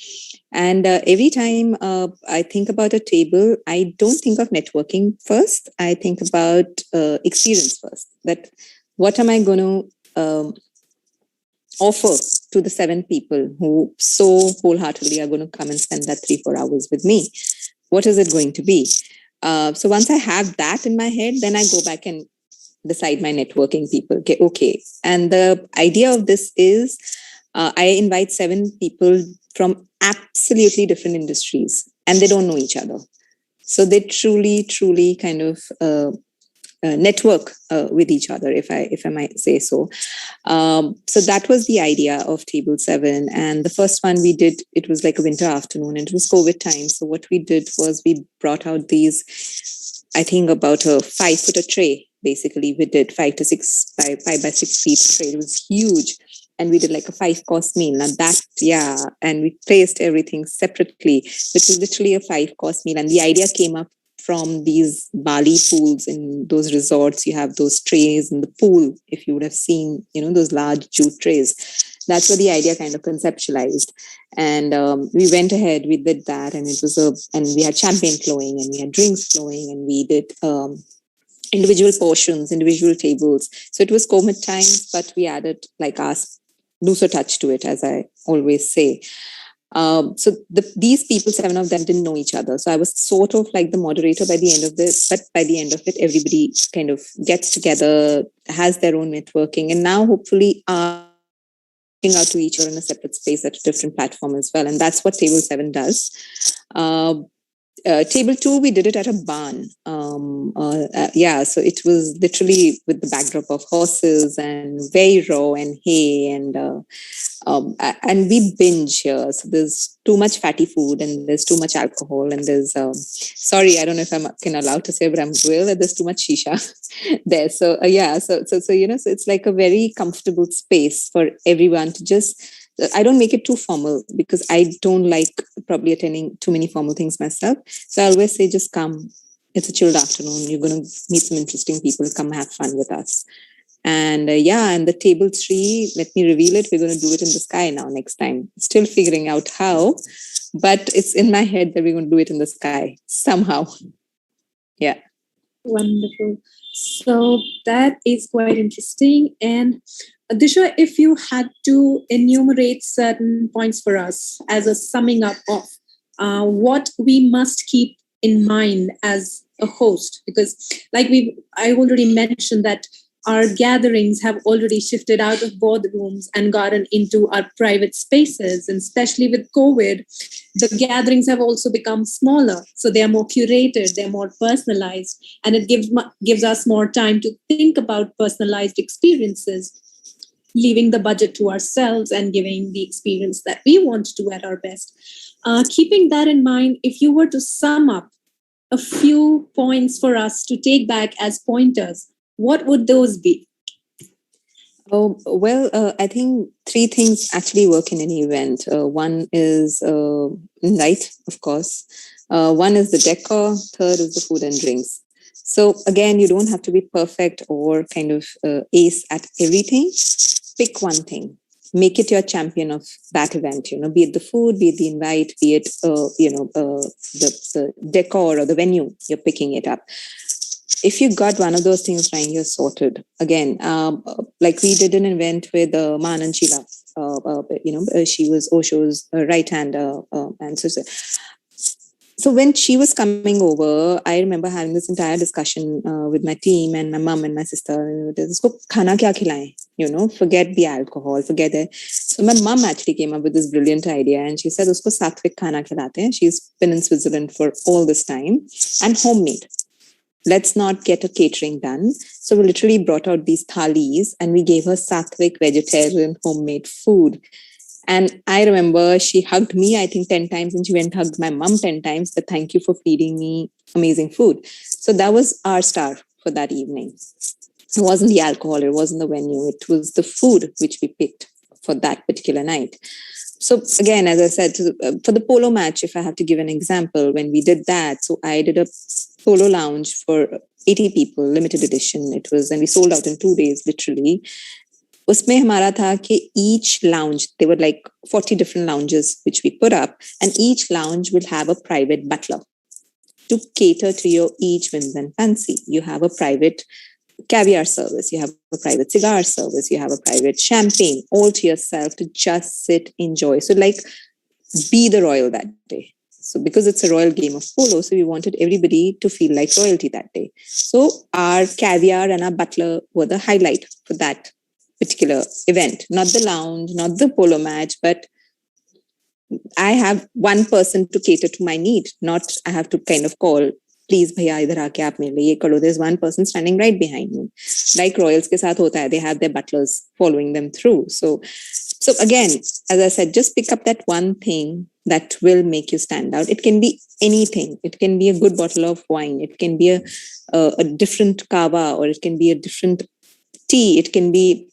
And every time I think about a table, I don't think of networking first. I think about experience first. That what am I going to offer to the 7 people who so wholeheartedly are going to come and spend that 3-4 hours with me? What is it going to be? So once I have that in my head, then I go back and decide my networking people. Okay. And the idea of this is I invite 7 people from absolutely different industries, and they don't know each other. So they truly kind of network with each other, if I might say so. So that was the idea of Table 7. And the first one we did, it was like a winter afternoon, and it was COVID time. So what we did was we brought out these, I think about a 5-foot tray. Basically, we did 5 to 6 by 5 by 6 feet tray. It was huge. And we did like a 5-course meal. Now that, and we placed everything separately. It was literally a 5-course meal. And the idea came up from these Bali pools in those resorts. You have those trays in the pool. If you would have seen, those large jute trays. That's where the idea kind of conceptualized. And we went ahead, we did that. And and we had champagne flowing and we had drinks flowing and we did individual portions, individual tables. So it was COVID times, but we added like our Noosa touch to it, as I always say. So these people, 7 of them didn't know each other. So I was sort of like the moderator by the end of this, but by the end of it, everybody kind of gets together, has their own networking, and now hopefully are reaching out to each other in a separate space at a different platform as well. And that's what Table 7 does. Table 2, we did it at a barn. So it was literally with the backdrop of horses and very raw and hay, and we binge here. So there's too much fatty food and there's too much alcohol and there's sorry, I don't know if I'm allowed to say, but I'm real that there's too much shisha there. So so it's like a very comfortable space for everyone to just. I don't make it too formal because I don't like probably attending too many formal things myself. So I always say, just come. It's a chilled afternoon. You're going to meet some interesting people. Come have fun with us. And and the Table 3, let me reveal it. We're going to do it in the sky now next time. Still figuring out how, but it's in my head that we're going to do it in the sky somehow. Yeah. Wonderful. So that is quite interesting. And Disha, if you had to enumerate certain points for us as a summing up of what we must keep in mind as a host, because I already mentioned that our gatherings have already shifted out of boardrooms and gotten into our private spaces. And especially with COVID, the gatherings have also become smaller. So they are more curated, they're more personalized, and it gives us more time to think about personalized experiences, leaving the budget to ourselves and giving the experience that we want to do at our best. Keeping that in mind, if you were to sum up a few points for us to take back as pointers, what would those be? Oh, well, I think 3 things actually work in any event. One is light, of course. One is the decor. Third is the food and drinks. So again, you don't have to be perfect or kind of ace at everything. Pick one thing. Make it your champion of that event. Be it the food, be it the invite, be it the decor or the venue. You're picking it up. If you got one of those things right, you're sorted. Again, like we did an event with Man and Sheila. She was Osho's right hand, and so when she was coming over, I remember having this entire discussion with my team and my mom and my sister. Usko khana kya khilaye? Forget the alcohol, forget it. So my mom actually came up with this brilliant idea, and she said, "Usko sattvic khana khilate hain." She's been in Switzerland for all this time, and homemade. Let's not get a catering done. So we literally brought out these thalis and we gave her sattvic vegetarian homemade food. And I remember she hugged me, I think 10 times, and she went and hugged my mom 10 times. But thank you for feeding me amazing food. So that was our star for that evening. It wasn't the alcohol, it wasn't the venue, it was the food which we picked for that particular night. So again, as I said, for the polo match, if I have to give an example, when we did that, so I did a polo lounge for 80 people, limited edition. It was, and we sold out in 2 days, literally. Usme hamara tha ki each lounge, there were like 40 different lounges which we put up, and each lounge will have a private butler to cater to your each whims and fancy. You have a private caviar service, you have a private cigar service, you have a private champagne, all to yourself to just sit, enjoy. So like, be the royal that day. So because it's a royal game of polo, so we wanted everybody to feel like royalty that day. So our caviar and our butler were the highlight for that particular event. Not the lounge, not the polo match, but I have one person to cater to my need, not I have to kind of call please भैया इधर आके आप मेरे लिए ये करो. There's one person standing right behind me. Like royals के साथ होता है, they have their butlers following them through. So again, as I said, just pick up that one thing that will make you stand out. It can be anything. It can be a good bottle of wine. It can be a different kava, or it can be a different tea. It can be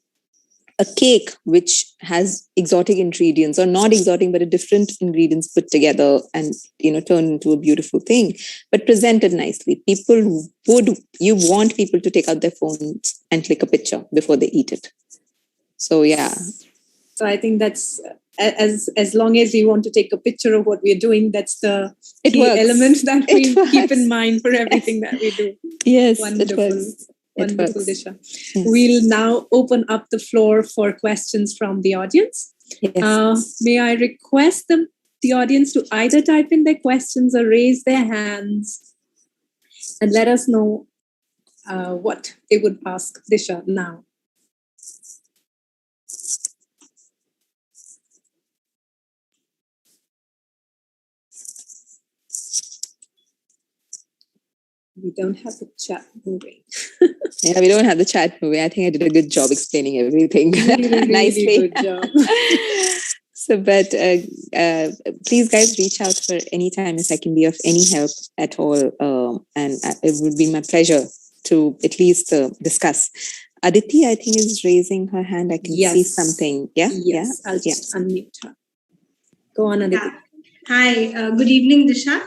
a cake which has exotic ingredients, or not exotic, but a different ingredients put together and turn into a beautiful thing, but presented nicely. You want people to take out their phones and click a picture before they eat it. So yeah. So I think that's as long as we want to take a picture of what we're doing, that's the key element that we keep in mind for everything that we do. Yes, wonderful. It works. Wonderful, Disha. Yes. We'll now open up the floor for questions from the audience. Yes. May I request the audience to either type in their questions or raise their hands and let us know what they would ask Disha now. We don't have the chat moving. Yeah, we don't have the chat moving. I think I did a good job explaining everything nicely. Really good job. So, but please, guys, reach out for any time if I can be of any help at all. And it would be my pleasure to at least discuss. Aditi, I think, is raising her hand. I can see something. Yeah? Yes, I'll just unmute her. Go on, Aditi. Hi, good evening, Disha.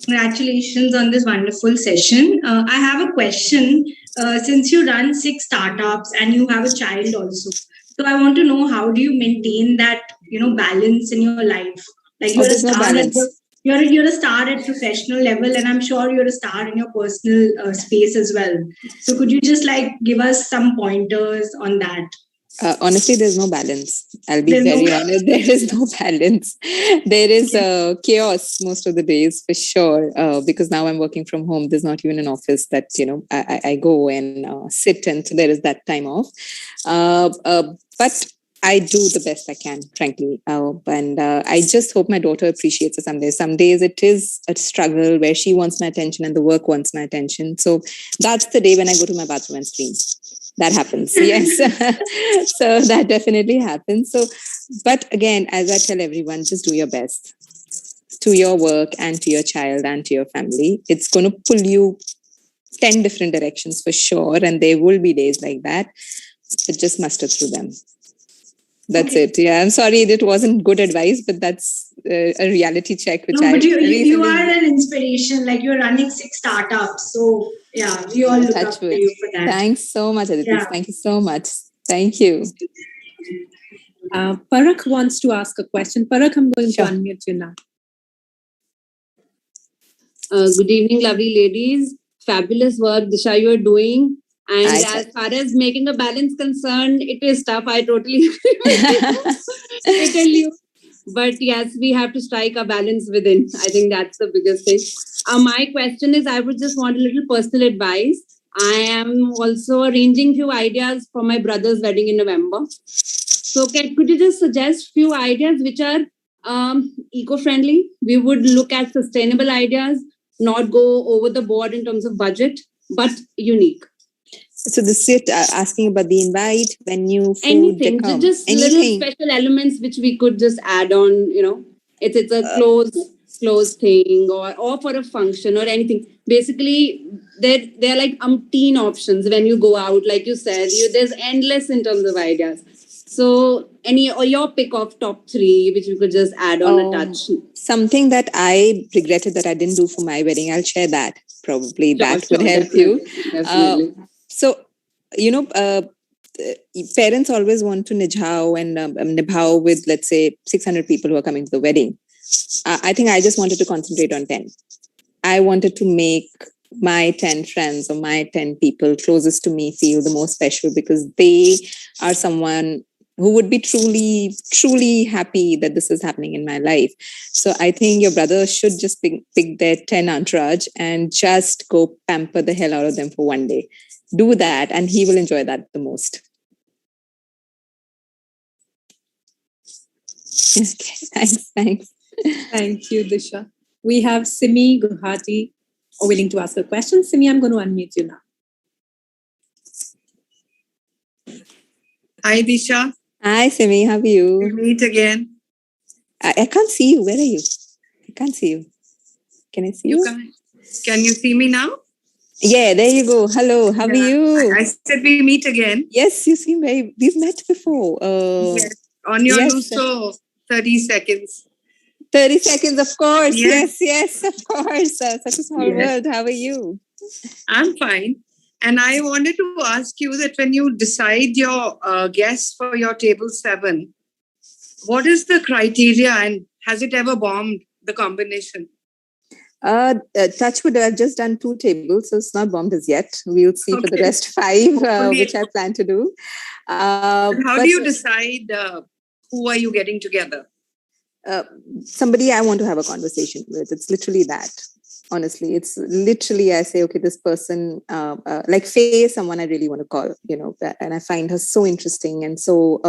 Congratulations on this wonderful session. I have a question. Since you run 6 startups and you have a child also, so I want to know, how do you maintain that balance in your life? Like you're a star you're a star at professional level, and I'm sure you're a star in your personal space as well. So could you just give us some pointers on that? Honestly, there's no balance. I'll be very honest. There is no balance. There is chaos most of the days, for sure. Because now I'm working from home. There's not even an office that, I go and sit, and so there is that time off. But I do the best I can, frankly. And I just hope my daughter appreciates it someday. Some days it is a struggle where she wants my attention and the work wants my attention. So that's the day when I go to my bathroom and scream. That happens, yes. So that definitely happens. So, but again, as I tell everyone, just do your best to your work and to your child and to your family. It's going to pull you 10 different directions for sure. And there will be days like that, but just muster through them. That's it. Yeah, I'm sorry it wasn't good advice, but that's a reality check. Which but you are an inspiration. Like, you're running 6 startups. So yeah, we all look up to you for that. Thanks so much, Aditi. Yeah. Thank you so much. Thank you. Parak wants to ask a question. Parak, I'm going to unmute you now. Good evening, lovely ladies. Fabulous work, Disha, you are doing. And as far as making a balance concerned, it is tough. I totally agree I tell you. But yes, we have to strike a balance within. I think that's the biggest thing. My question is, I would just want a little personal advice. I am also arranging few ideas for my brother's wedding in November. So could you just suggest few ideas which are eco-friendly? We would look at sustainable ideas, not go over the board in terms of budget, but unique. So this is asking about the invite, venue, food, anything, decor, just little special elements which we could just add on. It's a close thing, or for a function or anything. Basically, there are like umpteen options when you go out. Like you said, there's endless in terms of ideas. So your pick of top 3 which you could just add on a touch. Something that I regretted that I didn't do for my wedding. I'll share that. Probably that would help you. Definitely. So, parents always want to nibhao with, let's say, 600 people who are coming to the wedding. I think I just wanted to concentrate on 10. I wanted to make my 10 friends or my 10 people closest to me feel the most special, because they are someone who would be truly, truly happy that this is happening in my life. So I think your brother should just pick their 10 entourage and just go pamper the hell out of them for one day. Do that, and he will enjoy that the most. Okay, thanks. Thank you, Disha. We have Simi Guhati or willing to ask a question. Simi, I'm going to unmute you now. Hi, Disha. Hi, Simi. How are you? We meet again. I can't see you. Where are you? I can't see you. Can I see you? Can you see me now? Yeah, there you go. Hello. How are you? I said we meet again. Yes, you seem very... We've met before. Yes. On your Luso, 30 seconds. 30 seconds, of course. Yes, of course. Such a small world. How are you? I'm fine. And I wanted to ask you that when you decide your guests for your table 7, what is the criteria and has it ever bombed, the combination? Touchwood, I've just done 2 tables, so it's not bombed as yet. We'll see for the rest 5, which I plan to do. How do you decide who are you getting together? Somebody I want to have a conversation with. It's literally that. Honestly, it's literally, I say, okay, this person, like Faye, someone I really want to call, and I find her so interesting and so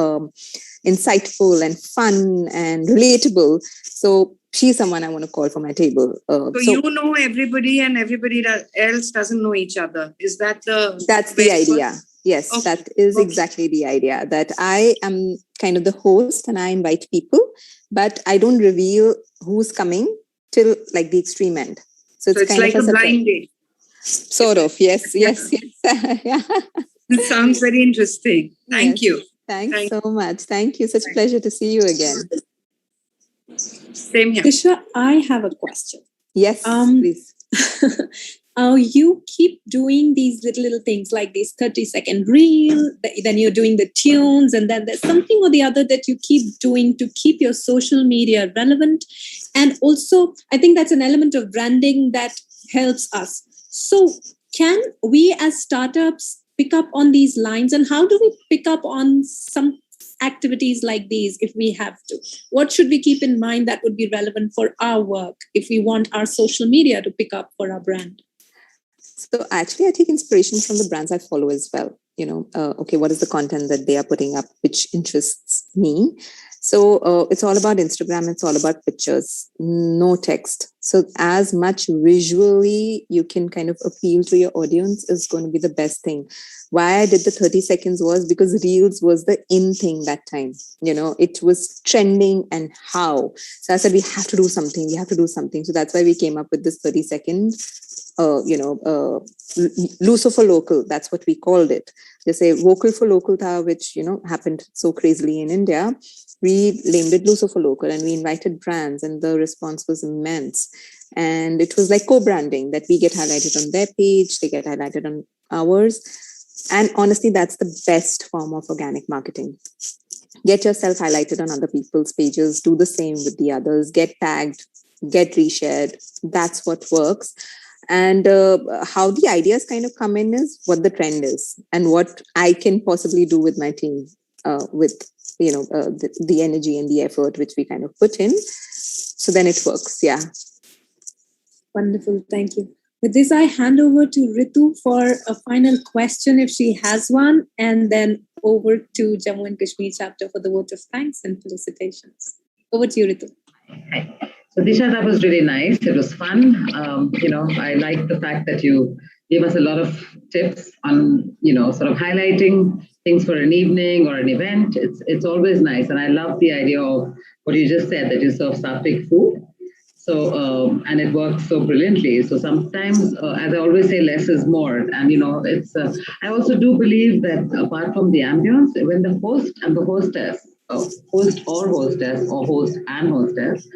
insightful and fun and relatable. So she's someone I want to call for my table. So you know everybody and everybody else doesn't know each other. Is that That's the idea. Yes, that is exactly the idea, that I am kind of the host and I invite people, but I don't reveal who's coming till like the extreme end. So it's kind like of a blind date. Sort of, yes. Yeah. It sounds very interesting. Thank you. Thanks so much. Thank you. Such a pleasure to see you again. Same here. Disha, I have a question. Yes, please. You keep doing these little things like this 30-second reel, then you're doing the tunes, and then there's something or the other that you keep doing to keep your social media relevant. And also, I think that's an element of branding that helps us. So can we as startups pick up on these lines, and how do we pick up on some activities like these if we have to? What should we keep in mind that would be relevant for our work if we want our social media to pick up for our brand? So actually, I take inspiration from the brands I follow as well. Okay, what is the content that they are putting up which interests me? So it's all about Instagram. It's all about pictures, no text. So as much visually you can kind of appeal to your audience is going to be the best thing. Why I did the 30 seconds was because Reels was the in thing that time. It was trending and how. So I said, we have to do something. We have to do something. So that's why we came up with this 30-second Luso for local, that's what we called it. They say vocal for local tha, which happened so crazily in India. We named it Luso for local, and we invited brands, and the response was immense. And it was like co-branding, that we get highlighted on their page, they get highlighted on ours. And honestly, that's the best form of organic marketing. Get yourself highlighted on other people's pages, do the same with the others, get tagged, get reshared. That's what works. And how the ideas kind of come in is what the trend is and what I can possibly do with my team with the energy and the effort which we kind of put in. So then it works. Yeah. Wonderful. Thank you. With this, I hand over to Ritu for a final question if she has one, and then over to Jammu and Kashmir chapter for the vote of thanks and felicitations. Over to you, Ritu. So Disha, that was really nice. It was fun. I like the fact that you gave us a lot of tips on, sort of highlighting things for an evening or an event. It's always nice. And I love the idea of what you just said, that you serve sattvic food. So, and it works so brilliantly. So sometimes, as I always say, less is more. And, it's, I also do believe that apart from the ambience, when the host and the hostess, host or hostess, or host and hostess,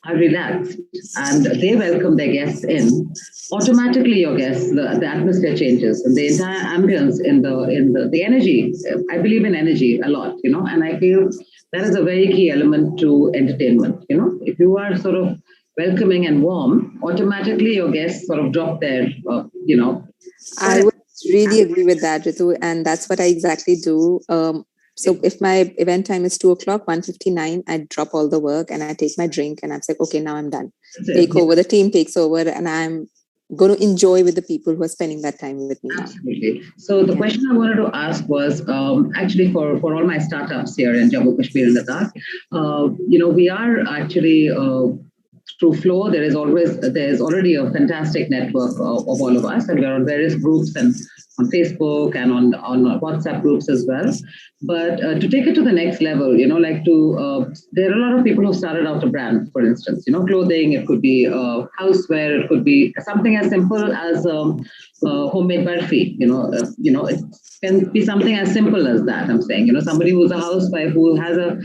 are relaxed and they welcome their guests in, automatically your guests, the atmosphere changes and the entire ambience in the energy. I believe in energy a lot, and I feel that is a very key element to entertainment. If you are sort of welcoming and warm, automatically your guests sort of drop their, I would really agree with that, Ritu, and that's what I exactly do. So if my event time is 2:00, 1:59, I drop all the work and I take my drink and I'm like, okay, now I'm done. Take over, the team takes over, and I'm going to enjoy with the people who are spending that time with me now. Absolutely. So the question I wanted to ask was actually for all my startups here in Jammu, Kashmir and Ladakh, we are actually through Flow, there is already a fantastic network of all of us, and we're on various groups and on Facebook and on WhatsApp groups as well. But to take it to the next level, there are a lot of people who started out a brand, for instance, clothing, it could be houseware, it could be something as simple as homemade barfi, it can be something as simple as that. I'm saying, somebody who's a housewife who has a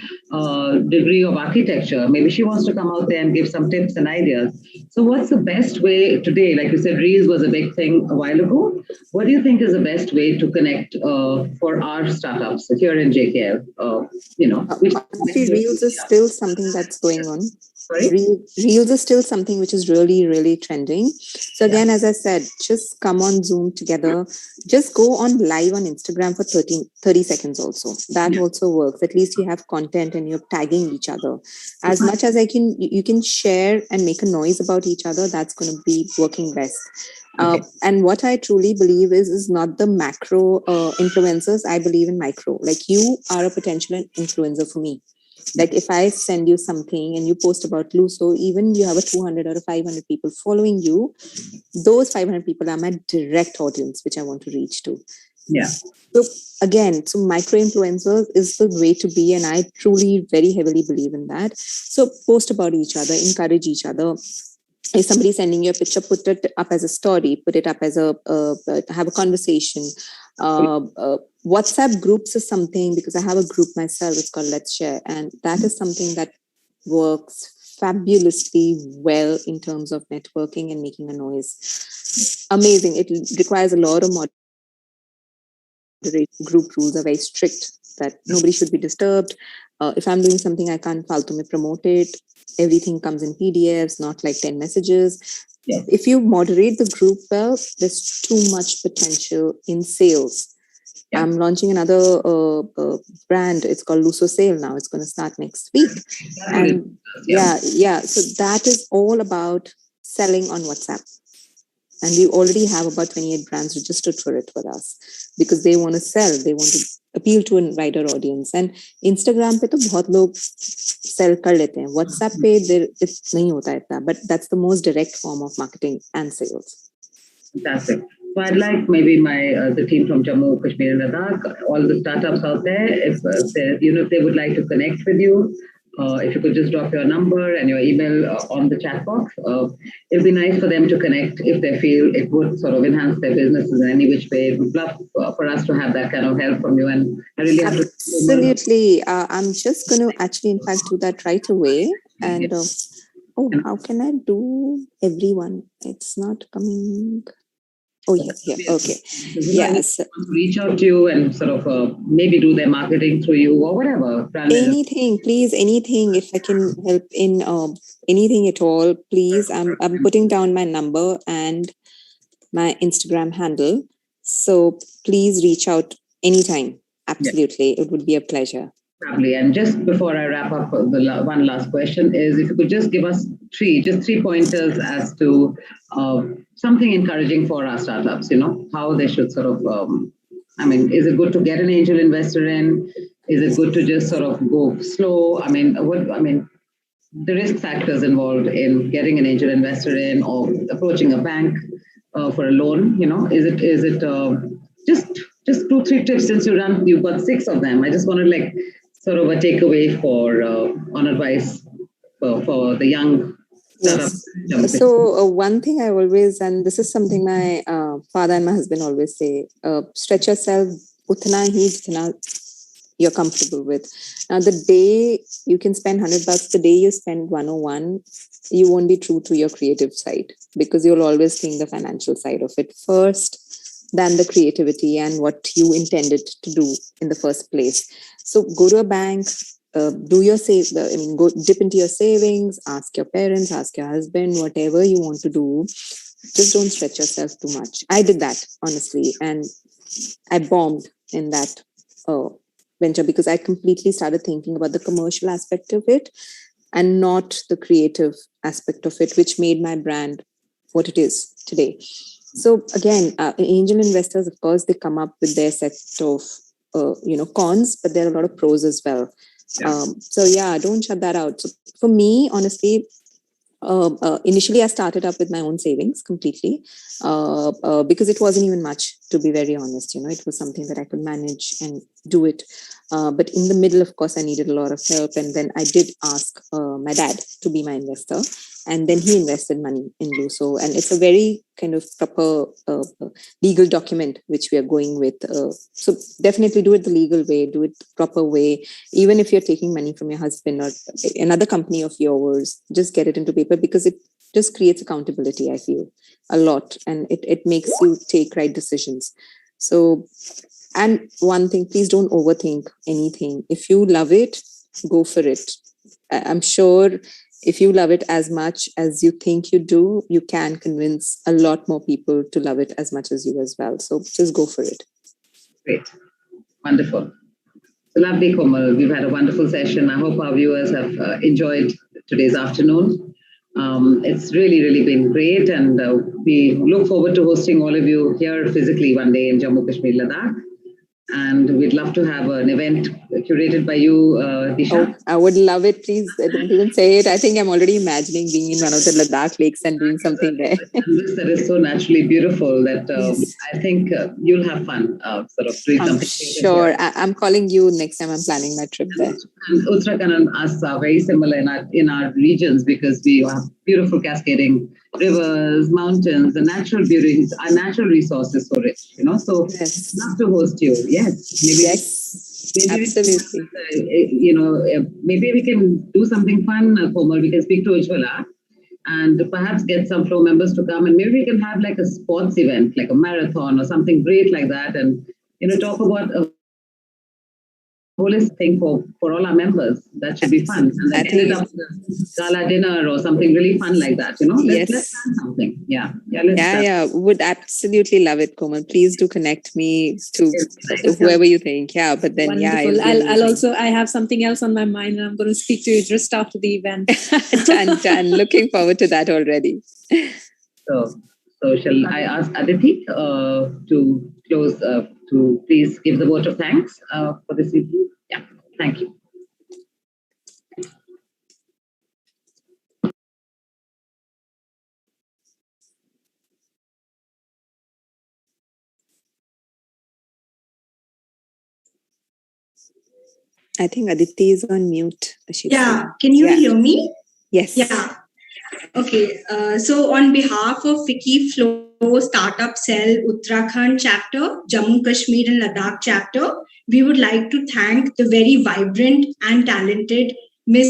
degree of architecture, maybe she wants to come out there and give some tips and ideas. So what's the best way today? Like you said, Reels was a big thing a while ago. What do you think is the best way to connect for our startups here in JKL? Honestly, Reels is still something that's going on. Sorry? Reels is still something which is really, really trending. So again, as I said, just come on Zoom together. Just go on live on Instagram for 30 seconds also. That also works. At least you have content and you're tagging each other. As much as you can share and make a noise about each other, that's going to be working best. And what I truly believe is not the macro influencers. I believe in micro. Like you are a potential influencer for me. Like if I send you something and you post about Luso, even you have a 200 or a 500 people following you, those 500 people are my direct audience, which I want to reach to. Yeah. So again, so micro influencers is the way to be. And I truly very heavily believe in that. So post about each other, encourage each other. If somebody's sending you a picture, put it up as a story, put it up as have a conversation. WhatsApp groups is something, because I have a group myself, it's called Let's Share. And that is something that works fabulously well in terms of networking and making a noise. Amazing. It requires a lot of moderation. Group rules are very strict that nobody should be disturbed. If I'm doing something, I can't faltu mein promote it. Everything comes in PDFs, not like 10 messages. Yeah. If you moderate the group well, there's too much potential in sales. Yeah. I'm launching another brand. It's called Luso Sale now. It's going to start next week. And so that is all about selling on WhatsApp. And we already have about 28 brands registered for it with us because they want to sell. They want to appeal to a wider audience. And Instagram पे तो बहुत लोग sell कर लेते हैं. WhatsApp पे it's नहीं होता इतना. But that's the most direct form of marketing and sales. Fantastic. So I'd like maybe the team from Jammu, Kashmir and Ladakh, all the startups out there, if they would like to connect with you, if you could just drop your number and your email on the chat box, it'd be nice for them to connect if they feel it would sort of enhance their businesses in any which way. We'd love for us to have that kind of help from you. And I really have to. Absolutely. I'm just going to actually, in fact, do that right away. And how can I do everyone? It's not coming. Oh, yeah. Okay. Yes. Reach out to you and sort of maybe do their marketing through you or whatever. Anything, please. Anything. If I can help in anything at all, please. I'm putting down my number and my Instagram handle. So please reach out anytime. Absolutely. It would be a pleasure. Lovely. And just before I wrap up, the one last question is if you could just give us three pointers as to something encouraging for our startups, how they should sort of, is it good to get an angel investor in? Is it good to just sort of go slow? The risk factors involved in getting an angel investor in or approaching a bank for a loan, is it just 2-3 tips since you've got 6 of them. I just wanted sort of a takeaway for on advice for the young startups. Yes. So one thing I always, and this is something my father and my husband always say, stretch yourself utna hi jitna you're comfortable with. Now the day you can spend $100, the day you spend 101, you won't be true to your creative side because you'll always think the financial side of it first than the creativity and what you intended to do in the first place. So go to a bank, go dip into your savings, ask your parents, ask your husband, whatever you want to do. Just don't stretch yourself too much. I did that, honestly, and I bombed in that venture because I completely started thinking about the commercial aspect of it and not the creative aspect of it, which made my brand what it is today. So again, angel investors, of course, they come up with their set of, cons, but there are a lot of pros as well. Yeah. Don't shut that out. So for me, honestly, initially I started up with my own savings completely because it wasn't even much, to be very honest. It was something that I could manage and do it. But in the middle, of course, I needed a lot of help. And then I did ask my dad to be my investor. And then he invested money in Luso. And it's a very kind of proper legal document which we are going with. So definitely do it the legal way, do it the proper way. Even if you're taking money from your husband or another company of yours, just get it into paper, because it just creates accountability, I feel, a lot. And it makes you take right decisions. So, and one thing, please don't overthink anything. If you love it, go for it. I'm sure if you love it as much as you think you do, you can convince a lot more people to love it as much as you as well. So just go for it. Great. Wonderful. So lovely, Komal. We've had a wonderful session. I hope our viewers have enjoyed today's afternoon. It's really, really been great. And we look forward to hosting all of you here physically one day in Jammu Kashmir, Ladakh. And we'd love to have an event curated by you, Disha. Oh, I would love it. Please don't even say it. I think I'm already imagining being in one of the Ladakh lakes and doing something there. That is so naturally beautiful that Yes. I think you'll have fun sort of doing I'm something. sure. I'm calling you next time I'm planning my trip there. And Uttarakhand and us are very similar in our regions, because we have beautiful cascading rivers, mountains, and natural beauties. Our natural resources so rich, So Yes. love to host you. Yes, maybe. Yes, absolutely. Maybe we can do something fun, Komal. We can speak to Ujjwala and perhaps get some flow members to come, and maybe we can have like a sports event, like a marathon or something great like that, and talk about a holistic thing for all our members. That should be fun. And then end it up with a gala dinner or something really fun like that. Let's plan something. Yeah. Would absolutely love it, Komal. Please do connect me to whoever you think. Yeah, but then Wonderful. I'll also, I have something else on my mind, and I'm going to speak to you just after the event. Done. Looking forward to that already. So shall I ask Aditi to close, to please give the vote of thanks for this evening? Yeah, thank you. I think Aditi is on mute. Can you hear me? Yes. Yeah. Okay. So on behalf of Wiki Flow Startup Cell Uttarakhand chapter, Jammu Kashmir and Ladakh chapter, we would like to thank the very vibrant and talented Miss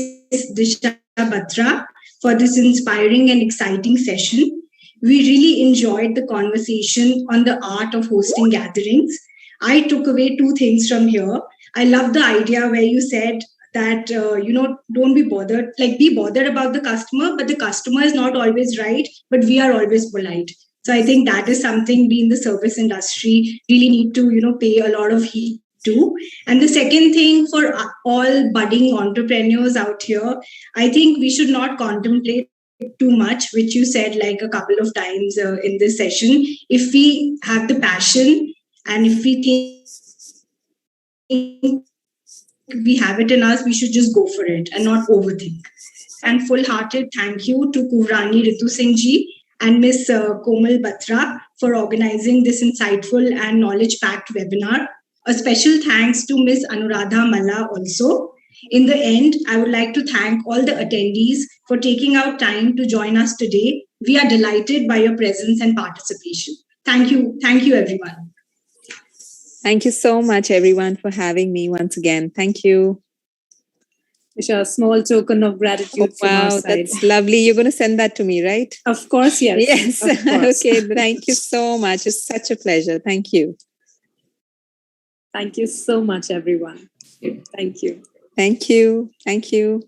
Disha Batra for this inspiring and exciting session. We really enjoyed the conversation on the art of hosting gatherings. I took away two things from here. I love the idea where you said that don't be bothered, like be bothered about the customer, but the customer is not always right, but we are always polite. So I think that is something we in the service industry really need to pay a lot of heed to. And the second thing, for all budding entrepreneurs out here, I think we should not contemplate too much, which you said like a couple of times in this session. If we have the passion and if we think we have it in us, we should just go for it and not overthink. And full-hearted thank you to Kuvrani Ritu Singh ji and Miss Komal Batra for organizing this insightful and knowledge-packed webinar. A special thanks to Miss Anuradha Malla also. In the end, I would like to thank all the attendees for taking out time to join us today. We are delighted by your presence and participation. Thank you. Thank you, everyone. Thank you so much, everyone, for having me once again. Thank you. A small token of gratitude from our side. That's lovely. You're going to send that to me, right? Of course, yes. Yes. Of course. Okay. Thank you so much. It's such a pleasure. Thank you. Thank you so much, everyone. Thank you. Thank you. Thank you.